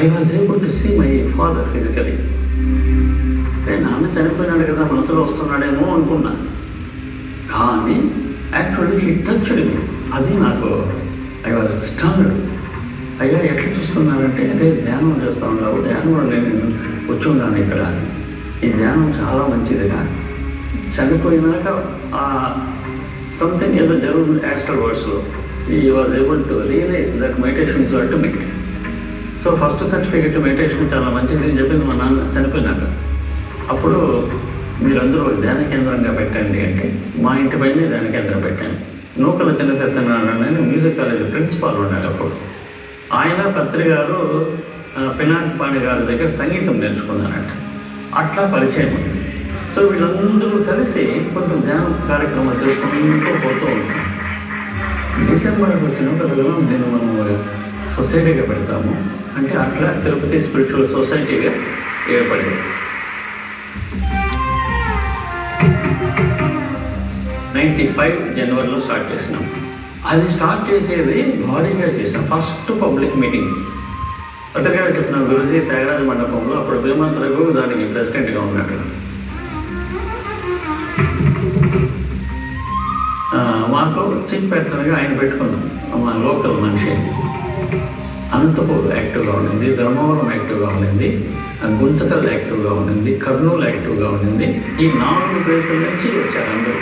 I was able to see my father physically. నాన్న చనిపోయినాడు కదా, మనసులో వస్తున్నాడేమో అనుకున్నా. కానీ యాక్చువల్లీ హీ టచ్డ్ మీ. అది నాకు ఐ వాజ్ స్టన్డ్. అయ్యా ఎట్లా చూస్తున్నారంటే, అదే ధ్యానం చేస్తూ ఉన్నావు, ధ్యానం నేను వచ్చి ఉన్నాను ఇక్కడ. ఈ ధ్యానం చాలా మంచిదిగా. చనిపోయినాక సంథింగ్ ఏదో జరుగుతుంది ఆఫ్టర్ వర్డ్స్లో. He was able to realise that meditation is ultimate. So first certificate meditation చాలా మంచిది అని చెప్పింది మా నాన్న చనిపోయినాక. అప్పుడు మీరందరూ ధ్యాన కేంద్రంగా పెట్టండి అంటే మా ఇంటి పైన ధ్యాన కేంద్రం పెట్టాను. నూకల చిన్న సత్యనారాయణ మ్యూజిక్ కాలేజ్ ప్రిన్సిపాల్ ఉన్నాడు అప్పుడు. ఆయన పత్రికారు పినాక్ పాణి గారి దగ్గర సంగీతం నేర్చుకున్నారంట. అట్లా పరిచయం ఉంది. సో వీళ్ళందరూ కలిసి కొంచెం ధ్యాన కార్యక్రమాలు చేసుకుంటూ పోతూ ఉంటాం. డిసెంబర్కి వచ్చినప్పుడు నేను మనం సొసైటీగా పెడతాము అంటే అట్లా తిరుపతి స్పిరిచువల్ సొసైటీగా ఏర్పడింది. 95 జనవరిలో స్టార్ట్ చేసినాం. అది స్టార్ట్ చేసేది భారీగా చేసాం. ఫస్ట్ పబ్లిక్ మీటింగ్ పత్రికగా చెప్పిన గురుజీ త్యాగరాజ మండపంలో. అప్పుడు భీమాస్ రఘు దానికి ప్రెసిడెంట్గా ఉన్నాడు. మాకు చీఫ్ పెత్తనగా ఆయన పెట్టుకున్నాం. మా లోకల్ మనిషి. అనంతపూర్ యాక్టివ్గా ఉండింది, ధర్మవరం యాక్టివ్గా ఉండింది, గుంతకల్ యాక్టివ్గా ఉండింది, కర్నూలు యాక్టివ్గా ఉండింది. ఈ 4 ప్లేసుల నుంచి వచ్చారు అందరూ.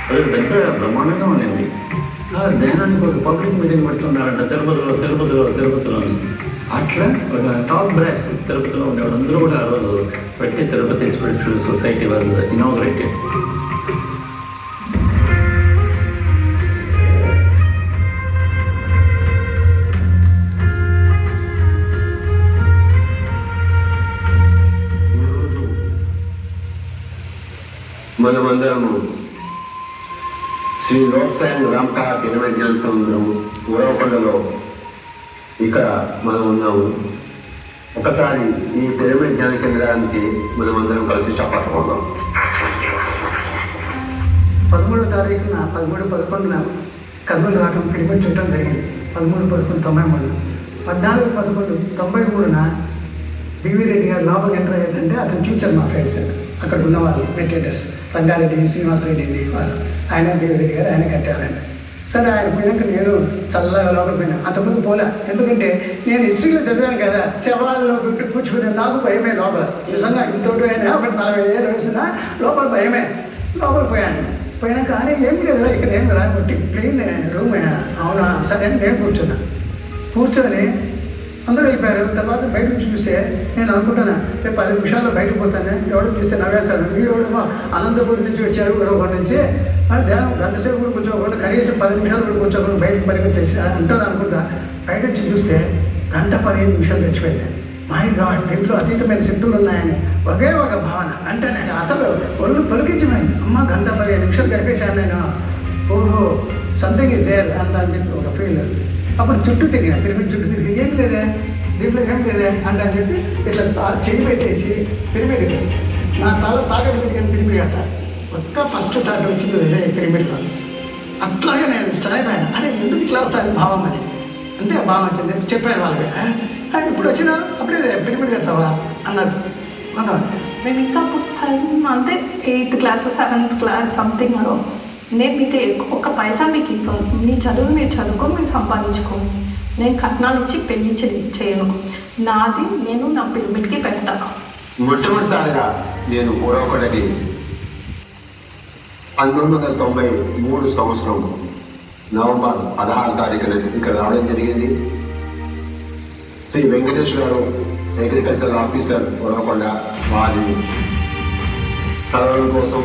అది పెద్ద బ్రహ్మాండంగా ఉండింది. ధ్యానానికి ఒక పబ్లిక్ మీటింగ్ పెడుతున్నారంట తిరుపతిలో. అట్లా ఒక టాప్ బ్రాస్ తిరుపతిలో ఉండేవాడు అందరూ కూడా ఆ రోజు పెట్టి Tirupati spiritual society was inaugurated.
మనమందరము శ్రీ లోక్సాయం రామకా దినవైజ్ఞాన కేంద్రము ఉరవకొండలో ఇక్కడ మనం ఉన్నాము. ఒకసారి ఈ పిరమిడ్ ధ్యాన కేంద్రానికి మనమందరం కలిసి చప్పట్లు కొడదాం.
13వ తారీఖున 13/11 కర్నూలు రావడం పిడిమిడి చుట్టం జరిగింది. 13/11/93. 14/11/93 బివి రెడ్డి గారు లోపలికి ఎంటర్ అయ్యేదంటే అతను టీచర్ మా ఫ్రెండ్స్ అక్కడ ఉన్న వాళ్ళు మెడిటేటర్స్ రంగారెడ్డి శ్రీనివాసరెడ్డి వాళ్ళు ఆయన బివి రెడ్డి గారు ఆయన కట్టారండి. సరే ఆయన పోయినాక నేను చల్లగా లోపలికి పోయినా. అంతకుముందు పోలే, ఎందుకంటే నేను హిస్టరీలో చదివాను కదా, శవాల్లో పెట్టి కూర్చుకునే నాకు భయమే లోపల. నిజంగా ఇంతోటి అయినా ఒకటి 40 ఏళ్ళు వేసినా లోపల భయమే. లోపల పోయినాక అని ఏం లేదు ఇక్కడ ఏం రాబట్టి ప్లెయిన్ రూమ్ అవునా సరే అని నేను కూర్చొని అందరూ వెళ్ళిపోయారు. తర్వాత బయటకు చూస్తే నేను అనుకుంటాను రేపు 10 నిమిషాల్లో బయటకు పోతాను, ఎవడో చూస్తే నవ్వేస్తాను. మీరు అనంతపురం నుంచి వచ్చారు ఒకటి నుంచి ధ్యానం గంటసేపు కూడా కూర్చోకుండా కనీసం 10 నిమిషాలు కూడా కూర్చోకుండా బయటకు పరిగెత్తేసి అంటారు అనుకుంటా. బయట నుంచి చూస్తే 1:15 తెచ్చిపోయింది. మై గాడ్, దీంట్లో అతీతమైన శక్తులు ఉన్నాయని ఒకే ఒక భావన. అంటే నేను అసలు ఒళ్ళు పలికించమైంది. అమ్మ 1:15 గడిపేశాను నేను. ఓహో సంథింగ్ ఈజ్ దేర్ అని చెప్పి ఒక ఫీల్. అప్పుడు చుట్టూ తిరిగిన పిరమిడ్ చుట్టూ తిరిగి ఏం లేదే దీంట్లో ఏం లేదే అని చెప్పి ఇట్లా చెయ్యి పెట్టేసి పిరమిడ్ నా తల తాకట్టు పెట్టుకుని పిరమిడ్ కట్ట ఒక్క ఫస్ట్ థాట్ వచ్చింది అదే పిరమిడ్లో. అట్లాగే నేను స్ట్రైక్ అయినా అరే ఎందుకు ఇట్లా వస్తాను భావం అని. అంతే భావం వచ్చింది చెప్పాను వాళ్ళకి. కానీ ఇప్పుడు వచ్చినా అప్పుడే పిరమిడ్ కడతావా అన్నారు.
మేము ఇంకా అంటే 8th class 7th class something అదో. నేను మీకు ఒక పైసా మీకు ఇవ్వను, మీ చదువు మీరు చదువుకొని మీరు సంపాదించుకోండి. నేను కట్నాలు ఇచ్చి పెళ్లి చేయను, నాది నేను నా పిరమిడ్కి పెడతాను.
మొట్టమొదటిసారిగా నేను పూర్వకొండకి 1993 సంవత్సరం నవంబర్ 16 తారీఖున ఇక్కడ రావడం జరిగింది. శ్రీ వెంకటేష్ గారు అగ్రికల్చర్ ఆఫీసర్ పూర్వకొండ వారి చదవడం కోసం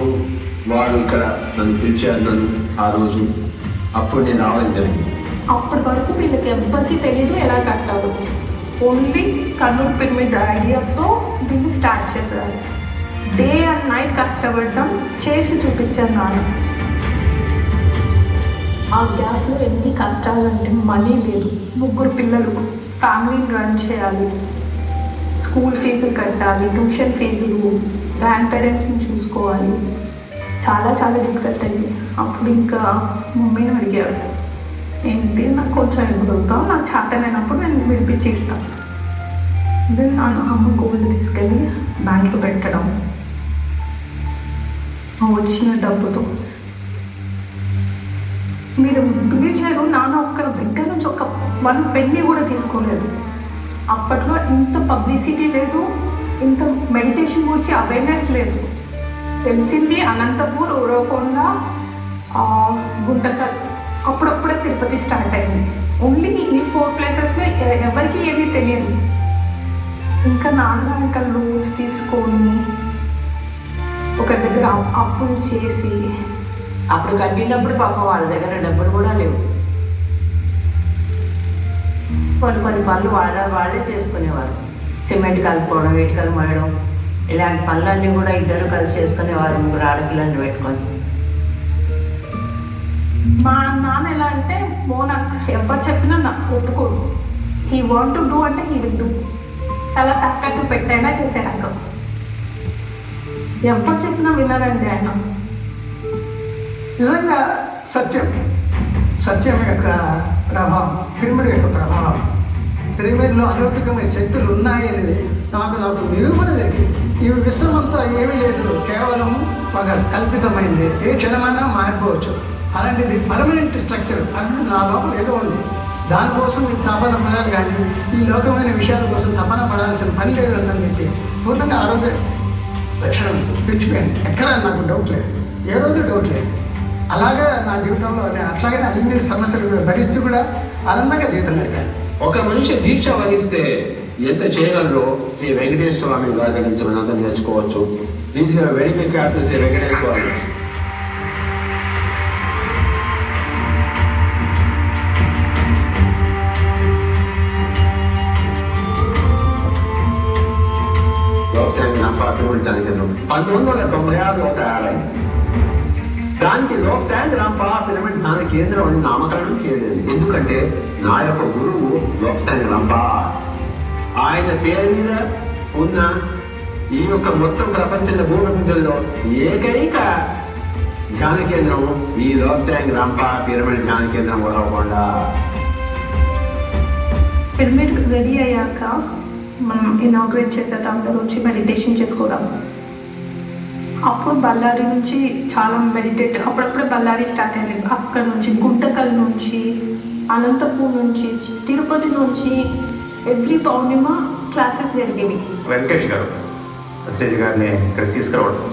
వారు ఇక్కడ నన్ను పిలిచారు. నన్ను ఆ రోజు అప్పుడు నేను రావడం జరిగింది.
అప్పటి వరకు వీళ్ళకి ఎవ్వరికి తెలీదు ఎలా కట్టారు. ఓన్లీ కర్నూలు పిరమిడ్ ఐడియాతో దీన్ని స్టార్ట్ చేశారు. డే అండ్ నైట్ కష్టపడటం చేసి చూపించాను నాన్న. ఆ గ్యాప్లో ఎన్ని కష్టాలు అంటే మనీ లేదు, 3 పిల్లలు, ఫ్యామిలీని రన్ చేయాలి, స్కూల్ ఫీజులు కట్టాలి, ట్యూషన్ ఫీజులు, గ్రాండ్ పేరెంట్స్ని చూసుకోవాలి. చాలా చాలా డిఫికల్ట్ అయింది. అప్పుడు ఇంకా మమ్మీని అడిగాడు, ఏంటి నాకు కొంచెం ఎదుగుతావు, నాకు చేతనైనప్పుడు నేను విడిపించి ఇస్తాను. దెన్ అమ్మ గోల్డ్ తీసుకెళ్ళి బ్యాంక్లో పెట్టడం, వచ్చిన డబ్బుతో మీరు బిలీవ్ చేయరు, నాన్న ఒక్క దగ్గర నుంచి ఒక 1 penny కూడా తీసుకోలేదు. అప్పట్లో ఇంత పబ్లిసిటీ లేదు, ఇంత మెడిటేషన్ గురించి అవేర్నెస్ లేదు. తెలిసింది అనంతపూర్, ఉరవకొండ, గుంటకల్, అప్పుడప్పుడే తిరుపతి స్టార్ట్ అయింది. ఓన్లీ ఈ 4 ప్లేసెస్లో ఎవరికి ఏమీ తెలియదు. ఇంకా నాన్న ఇంకా లోన్స్ తీసుకొని ఒక దగ్గర అప్పులు చేసి
అప్పుడు కట్టినప్పుడు పాపం వాళ్ళ దగ్గర డబ్బులు కూడా లేవు. కొన్ని పనులు వాళ్ళే చేసుకునేవారు. సిమెంట్ కలుపుకోవడం, ఇటుకలు మోయడం, ఇలాంటి పనులన్నీ కూడా ఇద్దరు కలిసి చేసుకునేవారు, 3 ఆడపిల్లల్ని పెట్టుకొని.
మా నాన్న ఎలా అంటే నాకు ఎవరు చెప్పినా నాకు ఒప్పుకోడు. హీ వాంట్ టు డూ అంటే హీ విల్ డూ. అలా తక్కట్టు పెట్టైనా చేసేయాక ఎవరు చెప్పినా వినరండి ఆయన.
నిజంగా సత్యం యొక్క ప్రభావం, పిరమిడ్ యొక్క ప్రభావం, పిరమిడ్లో అలౌకికమైన శక్తులు ఉన్నాయని నాకు నిరూపణ జరిగింది. ఈ విశ్వమంతా ఏమీ లేదు, కేవలం ఒక కల్పితమైంది, ఏ క్షణమైనా మారిపోవచ్చు. అలాంటిది పర్మనెంట్ స్ట్రక్చర్ అది నా లోపల ఏదో ఉంది. దానికోసం ఈ తపన పడాలి, కానీ ఈ లోకమైన విషయాల కోసం తపన పడాల్సిన పని లేదు అని చెప్పి పూర్ణంగా ఆ రోజే లక్షణం తెచ్చిపోయాను. ఎక్కడ నాకు డౌట్ లేదు, ఏ రోజు డౌట్ లేదు. అలాగే నా జీవితంలో నేను అట్లాగే అన్ని సమస్యలు భరిస్తూ కూడా ఆనందంగా జీవితం గడిపాను.
ఒక మనిషి దీక్ష వహిస్తే ఎంత చేయగలరో శ్రీ వెంకటేశ్వర స్వామి గారి దగ్గర నుంచి మనం అంతా నేర్చుకోవచ్చు. దీనికి వెడికి క్యాప్టెన్ శ్రీ వెంకటేశ్వర స్వామి పాల్గొనడానికి 1996 ఒక యాడ్. దానికి లోక్సాంగ్ రాంపా పిరమిడ్ జ్ఞాన కేంద్రం అని నామకరణం చేయలేదు. ఎందుకంటే నా యొక్క గురువు లోక్సాంగ్ రాంపా, ఆయన పేరు మీద ఉన్న ఈ యొక్క మొత్తం ప్రపంచంలో భూప్రపంచంలో ఏకైక ధ్యాన కేంద్రం ఈ లోక్సాంగ్ రంప పిరమిడ్ ధ్యాన కేంద్రం వదలకుండా
పిరమిడ్ రెడీ అయ్యాక మనం ఇనాగ్రేట్ చేసేట అందరూ వచ్చి మెడిటేషన్ చేసుకోవడం. అప్పుడు బళ్ళారి నుంచి చాలా అప్పుడప్పుడే బళ్ళారి స్టార్ట్ అయ్యేది. అక్కడ నుంచి గుంటకల్ నుంచి, అనంతపూర్ నుంచి, తిరుపతి నుంచి ఎవ్రీ పౌర్ణిమ క్లాసెస్ జరిగేవి.
వెంకటేష్ గారు సతీష్ గారిని ఇక్కడ తీసుకురావడం,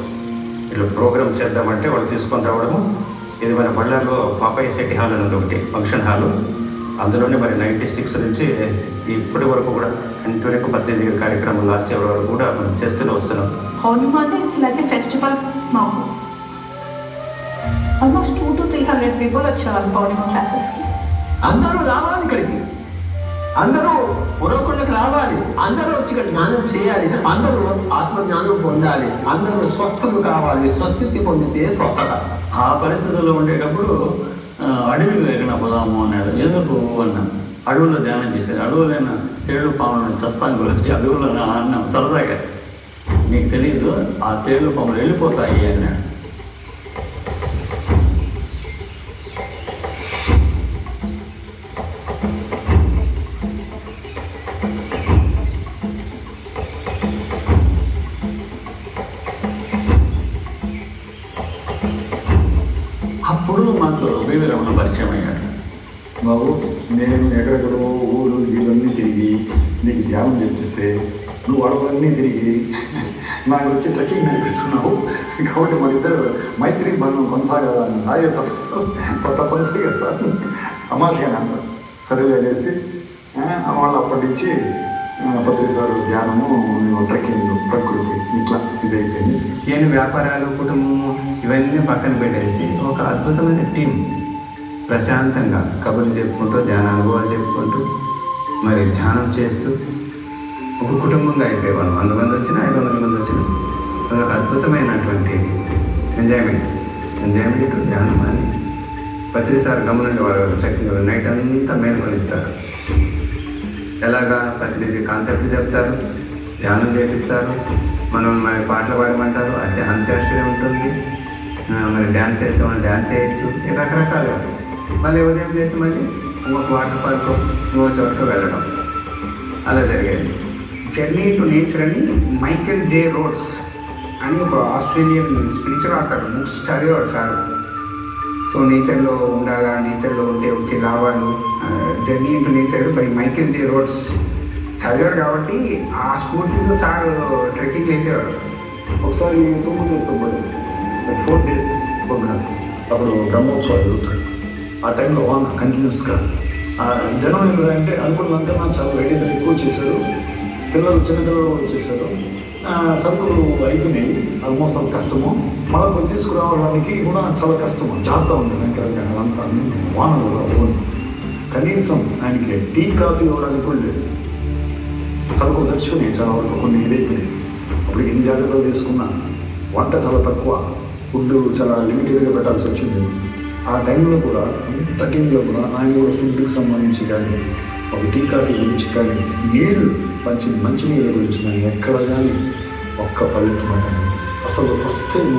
ఇట్లా ప్రోగ్రామ్ చేద్దామంటే వాళ్ళు తీసుకొని రావడము. ఇది మన బళ్ళారిలో పాపయ్య శెట్టి హాల్ అనేది ఒకటి ఫంక్షన్ హాలు, అందులోనే మరి 96 నుంచి ఇప్పటి వరకు కూడా కంటిన్యూగా పత్రిజీ గారి కార్యక్రమం లాస్ట్ ఇయర్ వరకు కూడా మనం చేస్తూనే వస్తున్నాం.
పౌర్ణిమ అంటే ఇట్స్ లైక్ ఏ ఫెస్టివల్ మాకు. ఆల్మోస్ట్ 200 to 300 పీపుల్ వచ్చేవాళ్ళు పౌర్ణిమ క్లాసెస్కి.
అందరూ రావాలి ఇక్కడికి, అందరూ పురోగతులకు రావాలి, అందరూ వచ్చి ఇక్కడ జ్ఞానం చేయాలి, అందరూ ఆత్మజ్ఞానం పొందాలి, అందరూ స్వస్థలు కావాలి. స్వస్థితి పొందితే స్వస్థత.
ఆ పరిస్థితుల్లో ఉండేటప్పుడు అడవిలో ఎగిన పోదాము అన్నాడు. ఎందుకు అన్నా, అడవుల్లో ధ్యానం చేసేది, అడవులైనా తేళ్ళు పాములను చస్తాను గురించి అడవుల్లో అన్నాం సరదాగా. నీకు తెలీదు, ఆ తేళ్ళు పాములు వెళ్ళిపోతాయి అన్నాడు. అప్పుడు మాకు బీవీ రమణ పరిచయం అయ్యాడు.
బాబు, నేను ఎక్కడెక్కడో ఊరు ఇవన్నీ తిరిగి నీకు ధ్యానం చేపిస్తే నువ్వు అడవులన్నీ తిరిగి నాకు వచ్చి ట్రెక్కింగ్ నేర్పిస్తున్నావు. కాబట్టి మన ఇద్దరు మైత్రి బంధం కొనసాగాలని తాగే తప్పనిసరిగా సార్ తమాషగా అంటారు. సరేలే అనేసి వాళ్ళు అప్పటి నుంచి పత్రిక సార్ ధ్యానము, ట్రెక్కింగ్, ప్రకృతి ఇట్లా ఇదైపోయింది.
నేను వ్యాపారాలు, కుటుంబము ఇవన్నీ పక్కన పెట్టేసి ఒక అద్భుతమైన టీం ప్రశాంతంగా కబుర్లు చెప్పుకుంటూ, ధ్యాన అనుభవాలు చెప్పుకుంటూ, మరి ధ్యానం చేస్తూ ఒక కుటుంబంగా అయిపోయేవాళ్ళం. 100 మంది వచ్చినా 500 మంది వచ్చినా అదొక అద్భుతమైనటువంటి ఎంజాయ్మెంట్ ధ్యానం అని పత్రిసారి గమనండి. వాళ్ళు చక్కగా నైట్ అంతా మేల్కొనిస్తారు. ఎలాగా పత్రిజీ కాన్సెప్ట్ చెప్తారు, ధ్యానం చేపిస్తారు, మనం మరి పాటలు పాడమంటారు, అంత్యాక్షరి ఉంటుంది, మరి డ్యాన్స్ చేసేవాళ్ళు డ్యాన్స్ చేయొచ్చు, రకరకాలుగా. మళ్ళీ ఉదయం చేసి మళ్ళీ ఒక వాటర్ పార్క్ ఇంకో చోటుకు వెళ్ళడం అలా జరిగేది.
జర్నీ టు నేచర్ అని మైకేల్ జే రోడ్స్ అని ఒక ఆస్ట్రేలియన్ స్పిరిచువల్ ఆథర్, బుక్స్ చదివాడు సార్. సో నేచర్లో ఉండాలా, నేచర్లో ఉంటే వచ్చే లాభాలు, journey to nature by Michael J roads చదివారు. కాబట్టి ఆ స్ఫూర్తితో సార్ ట్రెక్కింగ్ వేసేవారు.
ఒకసారి తూములు 4 days ప్రోగ్రామ్, అప్పుడు బ్రహ్మోత్సవాలు జరుగుతాయి. ఆ టైంలో వాన కంటిన్యూస్గా జనం ఏంటంటే అనుకున్నంత చాలా రెడీ ఎక్కువ చేశారు. చిన్నపిల్లలు వచ్చేసారు. సరుకులు అయిపోయినాయి, ఆల్మోస్ట్ అది కష్టము. మళ్ళీ కొన్ని తీసుకురావడానికి కూడా చాలా కష్టము. జాగ్రత్త ఉంది వెంకటంగా అదంతా వాన కూడా. కనీసం ఆయనకి టీ కాఫీ ఇవ్వడానికి కూడా లేదు. సరుకులు తెచ్చుకుని చాలా వరకు కొన్ని ఇదైపోయినాయి. అప్పుడు ఎన్ని జాగ్రత్తలు తీసుకున్నా వంట చాలా తక్కువ, ఫుడ్ చాలా లిమిటెడ్గా పెట్టాల్సి వచ్చింది. ఆ టైంలో కూడా ట్రెక్కింగ్లో కూడా ఆయన కూడా ఫుడ్కి సంబంధించి కానీ, ఒక టీ కాఫీ గురించి కానీ, నీళ్ళు మంచి నీళ్ళ గురించి కానీ ఎక్కడ కానీ ఒక్క పల్లెటూరు మాట. అసలు ఫస్ట్ టైం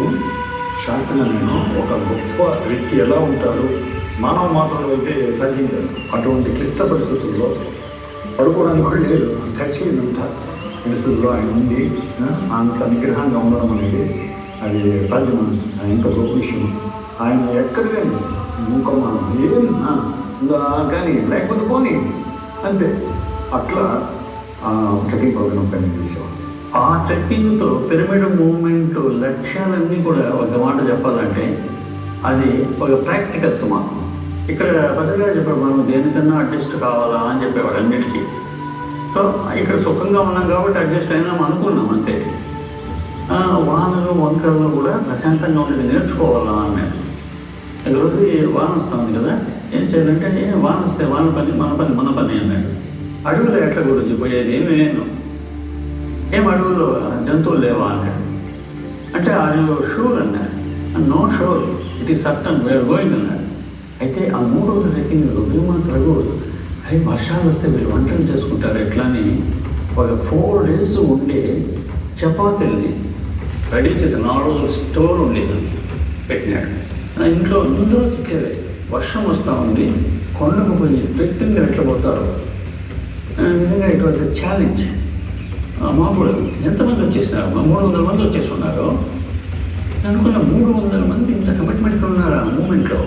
షాక్గా నేను ఒక గొప్ప వ్యక్తి ఎలా ఉంటారు, మానవ మాత్రలు అయితే సాధ్యం అటువంటి క్లిష్ట పరిస్థితుల్లో పడుకోవడానికి కూడా లేదు, చచ్చిపోయినంత పరిస్థితుల్లో ఆయన ఉంది. అంత నిగ్రహంగా ఉండడం అనేది అది సాధ్యం, ఎంత గొప్ప విషయం. ఆయన ఎక్కడికైనా ఇంకో మనం ఏం కానీ లేకపోతే పోనీ అంతే. అట్లా ట్రెక్కింగ్ ప్రోగ్రామ్ పని చేసేవాడు.
ఆ ట్రెక్కింగ్తో పిరమిడ్ మూవ్మెంట్ లక్ష్యాలన్నీ కూడా ఒక మాట చెప్పాలంటే అది ఒక ప్రాక్టికల్ సుమా. ఇక్కడ పత్రిక చెప్పాడు, మనం దేనికన్నా అడ్జస్ట్ కావాలా అని చెప్పేవాడు అన్నిటికీ. సో ఇక్కడ సుఖంగా ఉన్నాం కాబట్టి అడ్జస్ట్ అయినాం అనుకున్నాం అంతే. వానలు వంకరలు కూడా ప్రశాంతంగా ఉండేది నేర్చుకోవాలా అన్నాడు. ఈరోజు వాన వస్తుంది కదా, ఏం చేయాలంటే వాన వస్తే వాన పని మన పని అన్నాడు. అడవులు ఎట్లా గురించి పోయేది ఏమీ లేదు, ఏం అడవుల్లో జంతువులు లేవా అన్నాడు. అంటే ఆయన షూర్ అన్నాడు. No sure, it is certain where going అన్నాడు. అయితే ఆ 3 రోజుల ట్రెక్కింగ్ భీమాస్ రఘు అరే వర్షాలు వస్తే వీళ్ళు వంటలు చేసుకుంటారు ఎట్లా అని ఒక 4 days ఉండే చపాతీల్ని రెడీ చేసి 4 రోజులు స్టోర్ ఉండేది పెట్టినాడు. నా ఇంట్లో అందరూ చిక్కేది. వర్షం వస్తూ ఉంది, కొండకు పోయి ట్రెక్కింగ్ ఎట్లా పోతారు. నిజంగా ఇట్ వాజ్ ఎ ఛాలెంజ్. మామూలు ఎంతమంది వచ్చేసినారు? 300 మంది వచ్చేస్తున్నారు. అనుకున్న 300 మంది ఇంత కమిట్మెంట్ ఉన్నారు ఆ మూమెంట్లో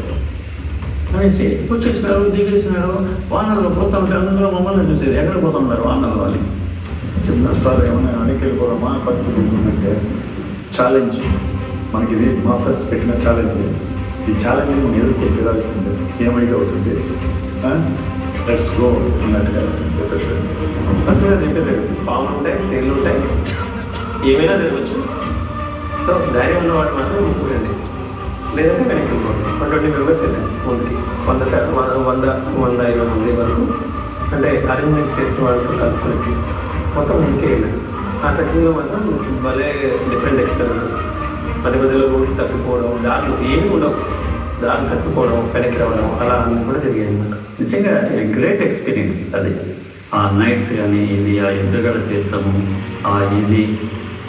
అనేసి వచ్చేసినారు, దిగేసినారు. వానర్లో పోతా ఉంటే అందరూ మమ్మల్ని చూసేది, ఎక్కడ పోతా ఉన్నారు వానర్లో అని.
చెప్తున్నారు సార్, ఏమైనా అణికెళ్ళిపోవడమా పరిస్థితి ఉంటుందంటే ఛాలెంజ్ మనకి ఇది మాస్టర్స్ పెట్టిన ఛాలెంజ్. ఈ ఛాలెంజ్ మనం ఎదుర్కొని తీరాల్సిందే, ఏమైతే అవుతుంది. లెట్స్ గో అన్నట్టుగా చెప్పేసారు.
అంతగా చెప్పేసారు. పాములు ఉంటాయి, తేళ్ళు ఉంటాయి, ఏమైనా జరగవచ్చు. సో ధైర్యం ఉన్నవాడు మాత్రం ఊరండి, లేదంటే వెనక్కి వెళ్ళిపోండి. 20 మెంబర్స్ వెళ్ళాను ముందుకి. 100-120 మంది వరకు, అంటే అరేంజ్మెంట్స్ చేసిన వాళ్ళతో కలుపుకుని మొత్తం ముందుకే వెళ్ళాను. ఆ ట్రెక్కింగ్లో మాత్రం భలే డిఫరెంట్ ఎక్స్పీరియన్సెస్. మధ్య మధ్యలో ఊరికి తప్పిపోవడం, దారులు ఏమి ఉండవు, దారులు తప్పిపోవడం, వెనక్కి రావడం, అలా అన్నీ కూడా జరిగాయి అనమాట.
నిజంగా గ్రేట్ ఎక్స్పీరియన్స్ అది. ఆ నైట్స్ కానీ ఇది ఆ ఎదురుగడ తీస్తాము, ఆ ఇది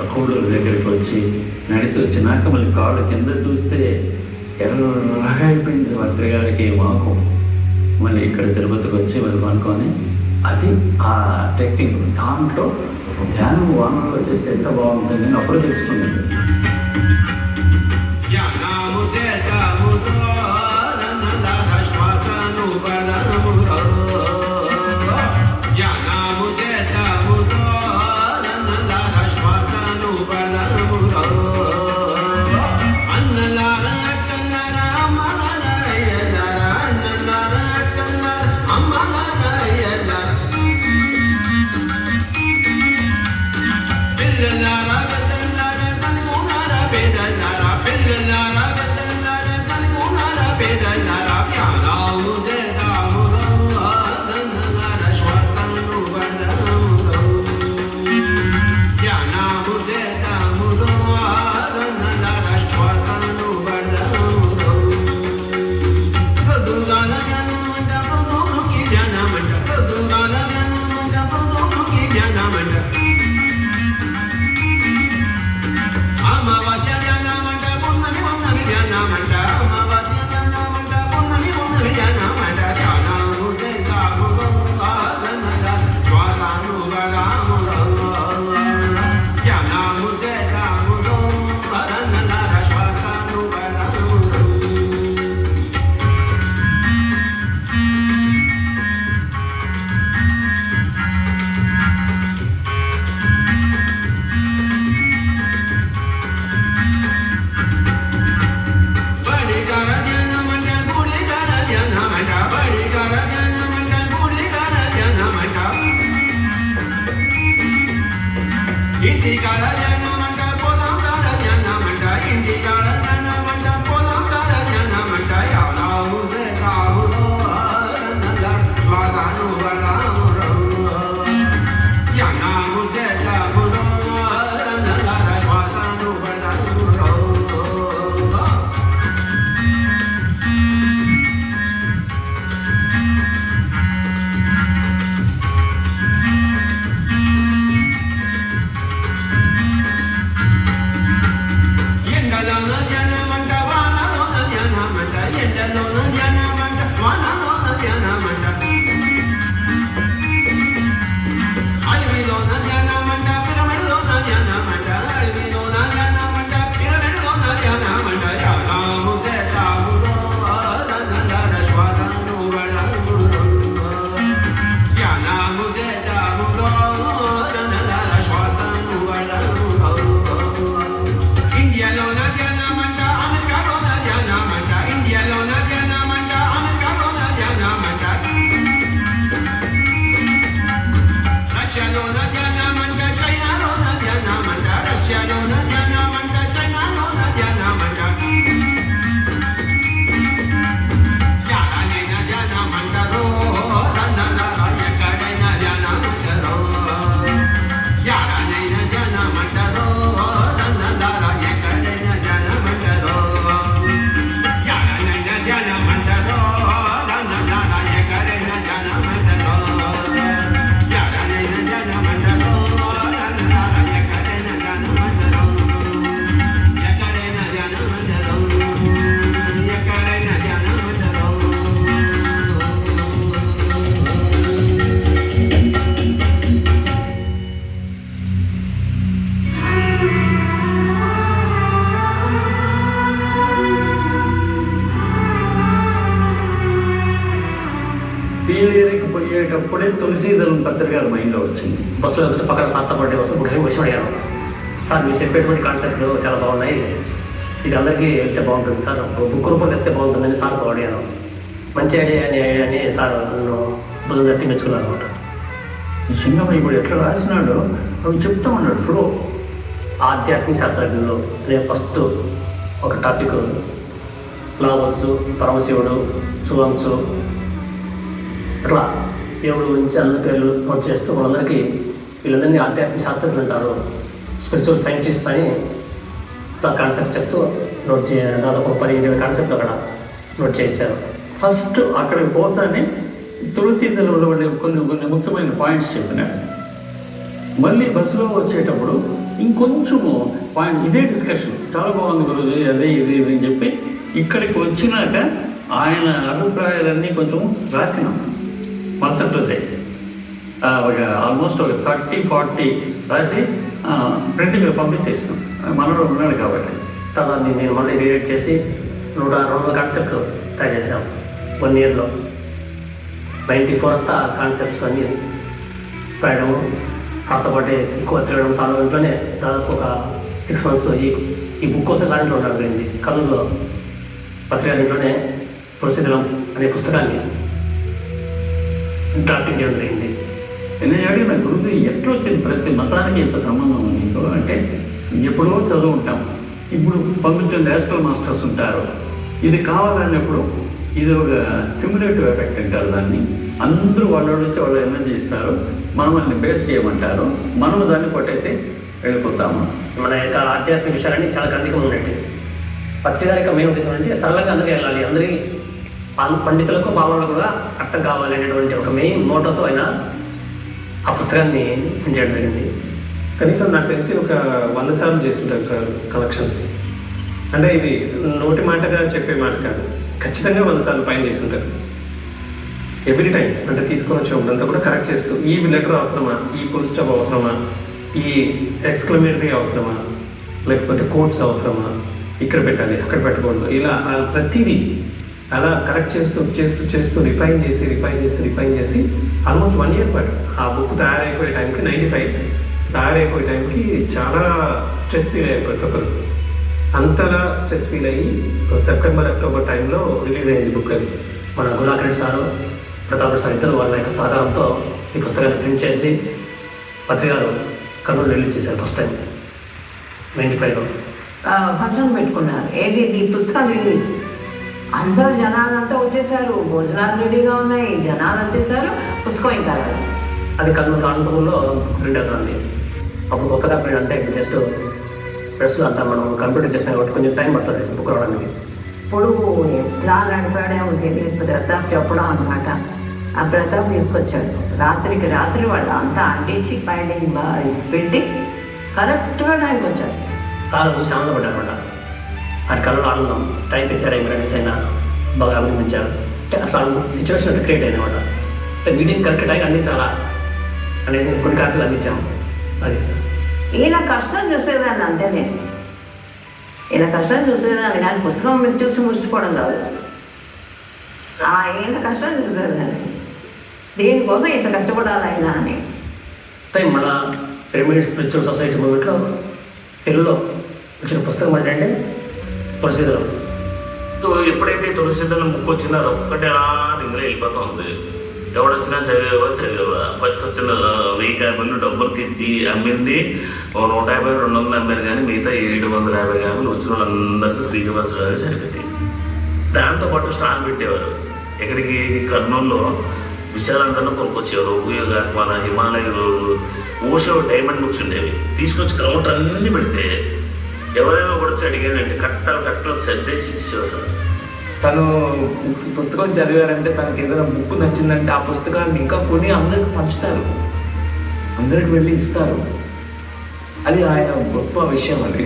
ఆ కూడూరు దగ్గరికి వచ్చి నడిచి వచ్చినాక మళ్ళీ కాళ్ళు కింద చూస్తే ఎర్రగా అయిపోయింది మంత్రి గారికి మాకు. మళ్ళీ ఇక్కడ తిరుపతికి వచ్చి మళ్ళీ అనుకొని అది ఆ ట్రెక్కింగ్ దాంట్లో ధ్యానం వాహనంలో చేస్తే ఎంత బాగుంటుంది అని అప్పుడు తెలుసుకున్నాను.
la la la la la la la
చదివేటప్పుడే తులసీదళం పత్రిక మైండ్లో వచ్చింది.
బస్సులో వెళ్తుంటే పక్కన సార్తో పాటు వస్తే ఒక క్వశ్చన్ అడిగాను, సార్ మీరు చెప్పేటువంటి కాన్సెప్ట్లు చాలా బాగున్నాయి, ఇది అందరికీ వెళ్తే బాగుంటుంది సార్, బుక్ రూపం తెస్తే బాగుంటుందని సార్తో అడిగాను. మంచి ఐడియా అని సార్ నన్ను భుజం తట్టి మెచ్చుకున్నారు అనమాట.
ఈ సింగం ఇప్పుడు ఎట్లా రాసినాడో అవి చెప్తా ఉన్నాడు ఫ్లో.
ఆధ్యాత్మిక శాస్త్రజ్ఞులు అనే ఫస్ట్ ఒక టాపిక్ లావోత్సు, పరమశివుడు, సువంసు, అట్లా దేవుడు గురించి అందరి పేర్లు నోట్ చేస్తూ వాళ్ళందరికీ వీళ్ళందరినీ ఆధ్యాత్మిక శాస్త్రజ్ఞులు అంటారు, స్పిరిచువల్ సైంటిస్ట్ అని కాన్సెప్ట్ చెప్తూ నోట్ దాదాపు 15 కాన్సెప్ట్ అక్కడ నోట్ చేయించారు.
ఫస్ట్ అక్కడికి పోతానే తులసీదళంలో కొన్ని ముఖ్యమైన పాయింట్స్ చెప్పినాడు. మళ్ళీ బస్సులో వచ్చేటప్పుడు ఇంకొంచెము పాయింట్, ఇదే డిస్కషన్ చాలా బాగుంది గురుజీ, అదే ఇది అని చెప్పి ఇక్కడికి వచ్చినాక ఆయన అభిప్రాయాలన్నీ కొంచెం రాసినాం మరుసటి రోజే. ఒక ఆల్మోస్ట్ ఒక 30-40 రాసి ప్రింటింగ్లో పంపించేసినాం. మనలో ఉన్నాడు కాబట్టి
తర్వాత నేను మళ్ళీ రీరేట్ చేసి 102 కాన్సెప్ట్లు తయారు చేశాం 1 ఇయర్లో. 94 అంతా కాన్సెప్ట్స్ అన్నీ రాయడం, సార్తో పాటు ఎక్కువ తిరగడం, సార్ ఇంట్లోనే దాదాపు ఒక 6 months ఈ బుక్ కోసం దాంట్లో ఉండడం జరిగింది. కర్నూలులో పత్రికా ఇంట్లోనే తులసీదళం అనే పుస్తకాన్ని డ్రాఫ్టింగ్ చేయడం జరిగింది.
నేను అడిగిన గురువు ఎట్లా వచ్చింది ప్రతి మతానికి ఎంత సంబంధం నీకు అంటే, ఎప్పుడో చదువుకుంటాం, ఇప్పుడు పంపించిన యాస్ట్రల్ మాస్టర్స్ ఉంటారు, ఇది కావాలన్నప్పుడు ఇది ఒక క్యుములేటివ్ ఎఫెక్ట్ అంటారు దాన్ని. అందరూ వాళ్ళ నుంచి వాళ్ళు ఎనర్జీ ఇస్తారు, మనల్ని బేస్ చేయమంటారు, మనము దాన్ని కొట్టేసి వెళ్ళిపోతాము.
మన యొక్క ఆధ్యాత్మిక విషయాలన్నీ చాలా గ్రంథికం ఉన్నట్టు. పత్రిక యొక్క మెయిన్ ఉద్దేశం అంటే సరళంగా అందరికీ వెళ్ళాలి, అందరికీ పండితులకు బాబాలకు కూడా అర్థం కావాలి అనేటువంటి ఒక మెయిన్ మోటోతో ఆయన ఆ పుస్తకాన్ని చేయడం జరిగింది.
కనీసం నాకు తెలిసి ఒక 100 సార్లు చేస్తుంటారు సార్ కలెక్షన్స్. అంటే ఇది నోటి మాటగా చెప్పే మాట కాదు, ఖచ్చితంగా 100 సార్లు పైన చేస్తుంటారు. ఎవ్రీ టైం అంటే తీసుకొని వచ్చేటంతా కూడా కరెక్ట్ చేస్తూ, ఈ లెటర్ అవసరమా, ఈ ఫుల్ స్టాప్ అవసరమా, ఈ ఎక్స్క్లమేటరీ అవసరమా, లేకపోతే కోట్స్ అవసరమా, ఇక్కడ పెట్టాలి అక్కడ పెట్టకూడదు, ఇలా ప్రతిదీ అలా కరెక్ట్ చేస్తూ రిఫైన్ చేసి ఆల్మోస్ట్ 1 year పాటు ఆ బుక్ తయారైపోయే టైంకి 95 తయారైపోయే టైంకి చాలా స్ట్రెస్ ఫీల్ అయ్యారు ప్రతి ఒక్కరు. అంతలా స్ట్రెస్ ఫీల్ అయ్యి సెప్టెంబర్ అక్టోబర్ టైంలో రిలీజ్ అయింది బుక్. అది
మన గులాకరెడ్డి సారు, ప్రతాప్ సార్ ఇద్దరు వాళ్ళ యొక్క సహకారంతో ఈ పుస్తకాన్ని ప్రింట్ చేసి పత్రికలు కర్నూలు రిలీజ్ చేశారు ఫస్ట్ టైం 95లో.
ఫంక్షన్ పెట్టుకున్నారు, ఏది ఈ పుస్తకం రిలీజ్. అందరు జనాలంతా వచ్చేసారు, భోజనాలు రెడీగా ఉన్నాయి, జనాలు వచ్చేసారు, పుస్తకం ఇంకా
అది కర్నూలు అనంతపూర్లో ప్రింట్ అవుతుంది. అప్పుడు కొత్తగా ప్రింట్ అంటే జస్ట్ ప్రెస్లో అంతా మనం కంప్యూటర్ చేసినా కాబట్టి కొంచెం టైం పడుతుంది బుక్ రావడానికి.
ఇప్పుడు ఎట్లా నడిపాడేమో తెలియదు, ప్రతాప్ చెప్పడం అనమాట. ఆ ప్రతాప్ తీసుకొచ్చాడు, రాత్రికి రాత్రి వాళ్ళు అంతా అంటించి బైండింగ్ పెట్టి కరెక్ట్గా టైంకి వచ్చాడు.
సార్ చూసి ఆనందపడ్డారు అనమాట. అది కళ్ళలో ఆనందం, టైం తెచ్చారు ఎమరెన్స్ అయినా బాగా అభినందించారు. అంటే అట్లా సిచ్యువేషన్ క్రియేట్ అయింది అనమాట. అంటే మీటింగ్ కరెక్ట్ టైం అందించాలా అనేది కొన్ని కాపీలు అందించాము. అది సార్
ఈయన కష్టం చూసేదాన్ని అంతే. ఈయన కష్టం చూసేదాన్ని, నాకు పుస్తకం మీద చూసి మురిసిపోవడం కాదు, ఈయన కష్టం చూసేదాన్ని, దీనికోసం ఇంత కష్టపడాలి ఆయన అని.
మన పిరమిడ్ స్పిరిచువల్ సొసైటీ మూమెంట్లో తెలుగులో వచ్చిన పుస్తకం ఏంటంటే తులసీదళం.
ఎప్పుడైతే తులసీదళం బుక్ వచ్చిందో అది ఒక్కటే అలా రింగ్లో వెళ్ళిపోతుంది. ఎవడొచ్చినా చదివేవా ఫస్ట్ వచ్చిన 1000 కాపీలు డబ్బులకి ఇచ్చి అమ్మింది 150-200 అమ్మారు, కానీ మిగతా 750 కాపీలు వచ్చిన వాళ్ళందరికీ ఫ్రీగా పంచడానికి సరిపోయింది. దాంతోపాటు స్టాల్ పెట్టేవారు ఎక్కడికి, కర్నూలులో విశాలందరూ కొనుక్కొచ్చేవారు. మన హిమాలయ ఓషో డైమండ్ బుక్స్ ఉండేవి, తీసుకొచ్చి కౌంటర్ అన్నీ పెడితే ఎవరైనా కూడా వచ్చి అడిగానంటే కట్టలు సర్దేసి ఇచ్చేవారు సార్.
తను పుస్తకం చదివారంటే తనకి ఏదైనా బుక్ నచ్చిందంటే ఆ పుస్తకాన్ని ఇంకా కొని అందరికి పంచుతారు, అందరికి వెళ్ళి ఇస్తారు. అది ఆయన గొప్ప విషయం. అది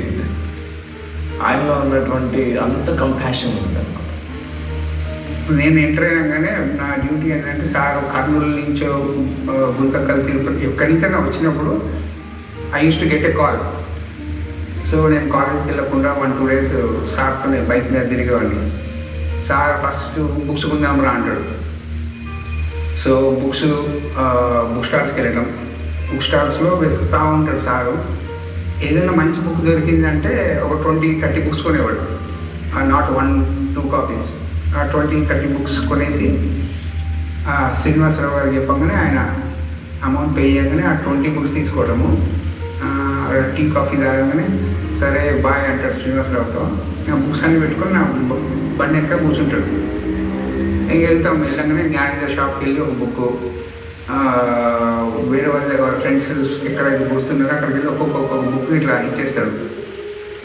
ఆయనలో ఉన్నటువంటి అంత కంపాషన్ ఉంటుంది.
నేను ఎంటర్ అయినాగానే నా డ్యూటీ ఏంటంటే సార్ కర్నూలు నుంచో గుంతకల్ తిరుపతి ఎక్కడి నుంచైనా వచ్చినప్పుడు I use to get a call. So నేను కాలేజ్కి వెళ్ళకుండా 1-2 days సార్తో నేను బైక్ మీద తిరిగేవాడిని. సార్ ఫస్ట్ బుక్స్ కొందాం రా అంటాడు. సో బుక్ స్టాల్స్కి వెళ్ళడం, బుక్ స్టాల్స్లో వెతుకుతూ ఉంటాడు సారు. ఏదైనా మంచి బుక్ దొరికిందంటే ఒక 20-30 బుక్స్ కొనేవాడు, నాట్ 1-2 కాపీస్. ఆ 20-30 బుక్స్ కొనేసి శ్రీనివాసరావు గారికి చెప్పగానే ఆయన అమౌంట్ పే చేయగానే ఆ 20 బుక్స్ తీసుకోవడము, టీ కాఫీ తాగగానే సరే బాయ్ అంటాడు శ్రీనివాసరావుతో. బుక్స్ అన్ని పెట్టుకొని నా బండి ఎక్క కూర్చుంటాడు. ఇంక వెళ్ళంగానే జ్ఞానేంద్ర షాప్కి వెళ్ళి ఒక బుక్, వేరే వాళ్ళ ఫ్రెండ్స్ ఎక్కడైతే కూర్చున్నారో అక్కడికి వెళ్ళి ఒక్కొక్క బుక్ ఇట్లా ఇచ్చేస్తాడు.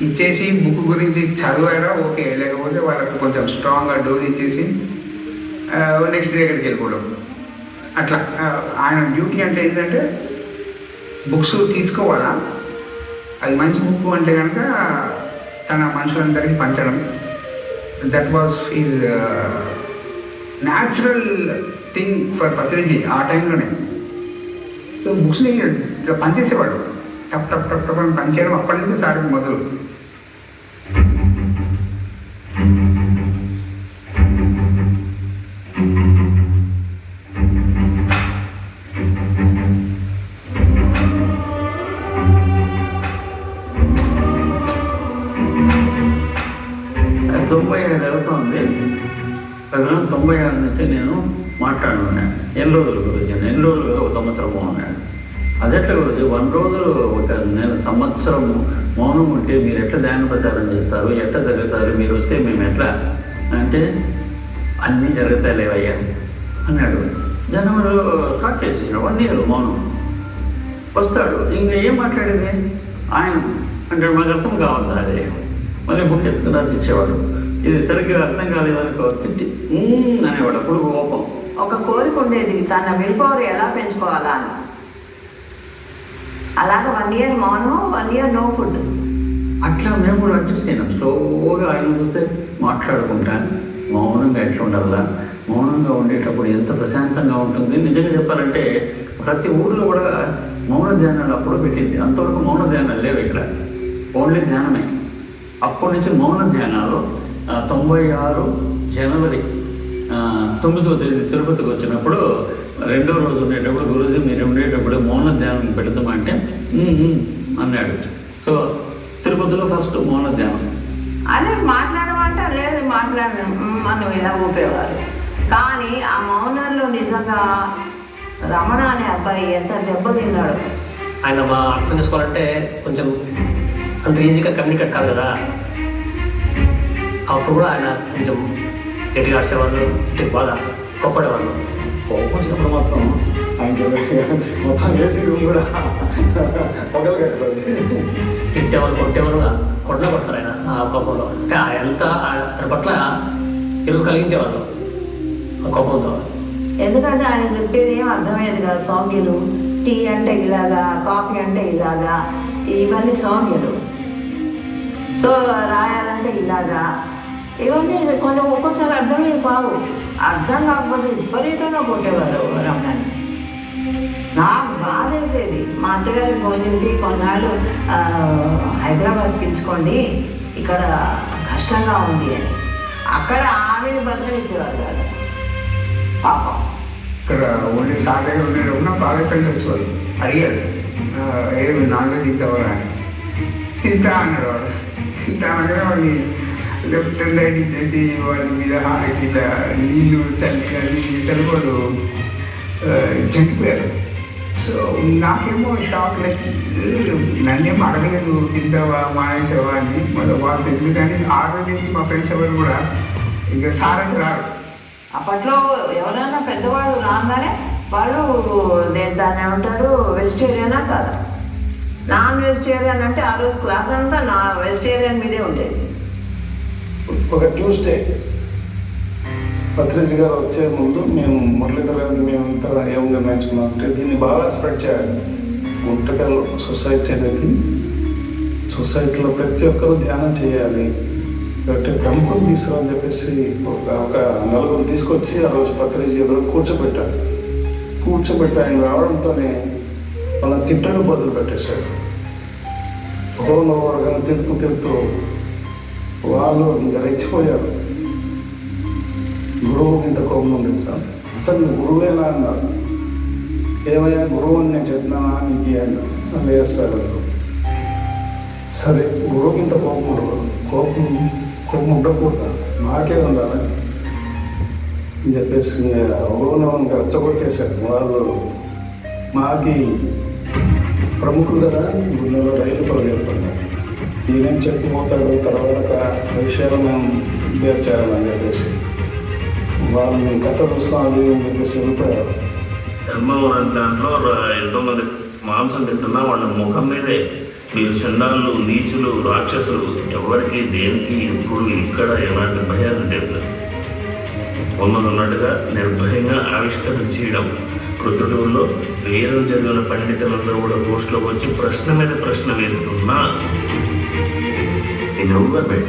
ఇచ్చేసి బుక్ గురించి చదివారా ఓకే, లేకపోతే వాళ్ళకి కొంచెం స్ట్రాంగ్గా డోస్ ఇచ్చేసి నెక్స్ట్ డే దగ్గరికి వెళ్ళిపోవడం. అట్లా ఆయన డ్యూటీ అంటే ఏంటంటే బుక్స్ తీసుకోవాలా, అది మంచి బుక్ అంటే కనుక తన మనుషులందరికీ పంచడం. That was is natural thing for Patriji ఆ టైంలోనే. సో బుక్స్ని ఇట్లా పనిచేసేవాడు, టప్ టప్ టప్ టప్ అని పనిచేయడం అప్పటి నుంచి సార్కి మొదలు.
అవుతుంది 1996 నుంచి నేను మాట్లాడున్నాను. ఎన్ని రోజులు గురించి, ఎన్ని రోజులు ఒక సంవత్సరం ఉన్నాడు. అదెట్లా గురించి 1 రోజు ఒక సంవత్సరం మౌనం ఉంటే మీరు ఎట్లా ధ్యాన ప్రచారం చేస్తారు, ఎట్లా జరుగుతారు, మీరు వస్తే మేము ఎట్లా అంటే అన్నీ జరుగుతాయి లేవయ్యా అన్నాడు. జనవరి స్టార్ట్ చేసేసాడు 1 year మౌనం. వస్తాడు, ఇంకా ఏం మాట్లాడేది ఆయన అంటే మాకు అర్థం కావాలి. అదే మళ్ళీ బుక్ ఎత్తుకుని రాసి ఇచ్చేవాడు. ఇది సరిగ్గా అర్థం కాలేదనుకో తిట్టి అనేవాడు. అప్పుడు కోపం.
ఒక కోరిక ఉండేది, తన విల్ పవర్ ఎలా పెంచుకోవాలా అని. అలాగే 1 year మౌనం, 1 year నో ఫుడ్.
అట్లా మేము కూడా అడ్జస్ట్ అయినాం. స్లోగా ఆయన చూస్తే మాట్లాడుకుంటా మౌనంగా ఎట్లా ఉండాలా, మౌనంగా ఉండేటప్పుడు ఎంత ప్రశాంతంగా ఉంటుంది. నిజంగా చెప్పాలంటే ప్రతి ఊళ్ళో కూడా మౌన ధ్యానాలు అప్పుడు పెట్టింది. అంతవరకు మౌన ధ్యానాలు లేవు ఇక్కడ, ఓన్లీ ధ్యానమే. అప్పటి నుంచి మౌన ధ్యానాలు 96 జనవరి 9వ తేదీ తిరుపతికి వచ్చినప్పుడు 2వ రోజు ఉండేటప్పుడు గురుజీ మీరు ఉండేటప్పుడు మౌన ధ్యానం పెడతామంటే అన్నాడు. సో తిరుపతిలో ఫస్ట్ మౌన ధ్యానం.
అదే మాట్లాడమంటే లేదు మాట్లాడడం మనం ఇలా ఊపేవారు. కానీ ఆ మౌనంలో నిజంగా రమణ అనే అబ్బాయి ఎంత దెబ్బతిన్నాడు.
ఆయన మా అర్థం చేసుకోవాలంటే కొంచెం అంత ఈజీగా కమ్యూనికేట్ కాదు కదా. అప్పుడు కూడా ఆయన కొంచెం గట్టిగా ఆడేవాళ్ళు, బాగా కోప్పడేవాళ్ళు.
కోపం వచ్చినప్పుడు మాత్రం ఆయన మొత్తం ఏసీ రూమ్ కూడా పొగలు కట్టుకోండి.
తిట్టేవాళ్ళు, కొట్టేవాళ్ళు, కొట్టలో కొడతారు ఆయన ఆ కోపంలో. అంటే ఎంత తన పట్ల ఎరుగు కలిగించేవాళ్ళు ఆ కోపంతో.
ఎందుకంటే ఆయన చెప్పేది ఏం అర్థమయ్యేది కాదు. సాంగ్యులు, టీ అంటే ఇలాగా, కాఫీ అంటే ఇలాగా, ఇవన్నీ సాంగ్యులు. సో రాయాలంటే ఇలాగా, ఇవన్నీ కొన్ని ఒక్కోసారి అర్థమయ్యేది కావు. అర్థం కాకపోతే విపరీతంగా కొట్టేవారు రమణాన్ని. నాకు బాధ వేసేది. మా అత్తగారికి ఫోన్ చేసి కొన్నాళ్ళు హైదరాబాద్ పిలుచుకోండి, ఇక్కడ కష్టంగా ఉంది అని. అక్కడ ఆమెను బదిలించేవారు కాదు పాపం.
ఇక్కడ ఓన్లీ సార్ దగ్గర ఉన్న బాగా ఫ్రెండ్స్ వచ్చేవాళ్ళు. అడిగాడు ఏమి నాన్ వెజ్ తింటావా అని. తింటా అన్నాడు వాడు. తింటా అనగానే వాడిని లెఫ్ట్ అండ్ రైట్ ఇచ్చేసి వాడి మీద ఇట్లా నీళ్ళు చల్లిపోడు చనిపోయారు. సో నాకేమో షాక్, లైక్ నన్నేమో అడగలేదు తింటావా మానేసావా అని. మళ్ళీ వాళ్ళు తెలియదు. కానీ 6 నుంచి మా ఫ్రెండ్స్ ఎవరు కూడా ఇంకా సార్ అని రారు.
అప్పట్లో ఎవరైనా పెద్దవాళ్ళు రాగానే వాళ్ళు దాన్ని ఏమంటారు వెజిటేరియనా కాదా. నాన్ వెజిటేరియన్ అంటే ఆ రోజు క్లాస్ అంతా నా వెజిటేరియన్ మీదే ఉండేది.
ఒక ట్యూస్డే పత్రిజీ గారు వచ్చే ముందు మేము మురళీధర్ గారిని మేమంతా ఏం నిర్ణయించుకున్నాం అంటే దీన్ని బాగా స్ప్రెడ్ చేయాలి. గుంటకల్ సొసైటీ అనేది సొసైటీలో ప్రతి ఒక్కరూ ధ్యానం చేయాలి. అంటే ప్రముఖులు తీసుకురని చెప్పేసి ఒక 4 తీసుకొచ్చి ఆ రోజు పత్రిజీ ఎదురు కూర్చోబెట్టి ఆయన రావడంతోనే వాళ్ళ తిట్టలు బదులు పెట్టేశాడు. ఒకరినొకరుగా తిడుతూ వాళ్ళు ఇంకా రెచ్చిపోయారు. గురువు ఇంత కోపం ఉంది
అసలు నీ గురువేలా అన్నారు. ఏమయ్యా గురువు అని నేను చెప్పినానా నీకు అన్నా. లేదు సార్. సరే గురువుకి ఇంత కోపం ఉండదు. కోపం ఉండకూడదు, నాకే ఉండాలని చెప్పేసి అవరోధం రెచ్చగొట్టేశాడు. వాళ్ళు మాకి ప్రముఖులు కదా, గుండెలో రైలు పరిగెడుతున్నారు. ఈయనేం చెప్పిపోతాడు, తర్వాత విషయాలు మేము బేర్ చేయాలని చెప్పేసి వాళ్ళు మేము కథ చూస్తామని చెప్పేసి వెళ్ళిపోయారు.
ధర్మవరం దాంట్లో ఎంతోమంది మాంసం తింటున్నా వాళ్ళ ముఖం మీదే మీరు చండాలు, నీచులు, రాక్షసులు, ఎవరికి దేనికి ఇప్పుడు ఇక్కడ ఎలాంటి భయాలు లేదు. ఉన్నట్టుగా నిర్భయంగా ఆవిష్కరణ చేయడం. కృతుడులో వేరు చదివిన పండితులందరూ కూడా పోస్టులోకి వచ్చి ప్రశ్న మీద ప్రశ్న వేస్తున్నా.
In our government,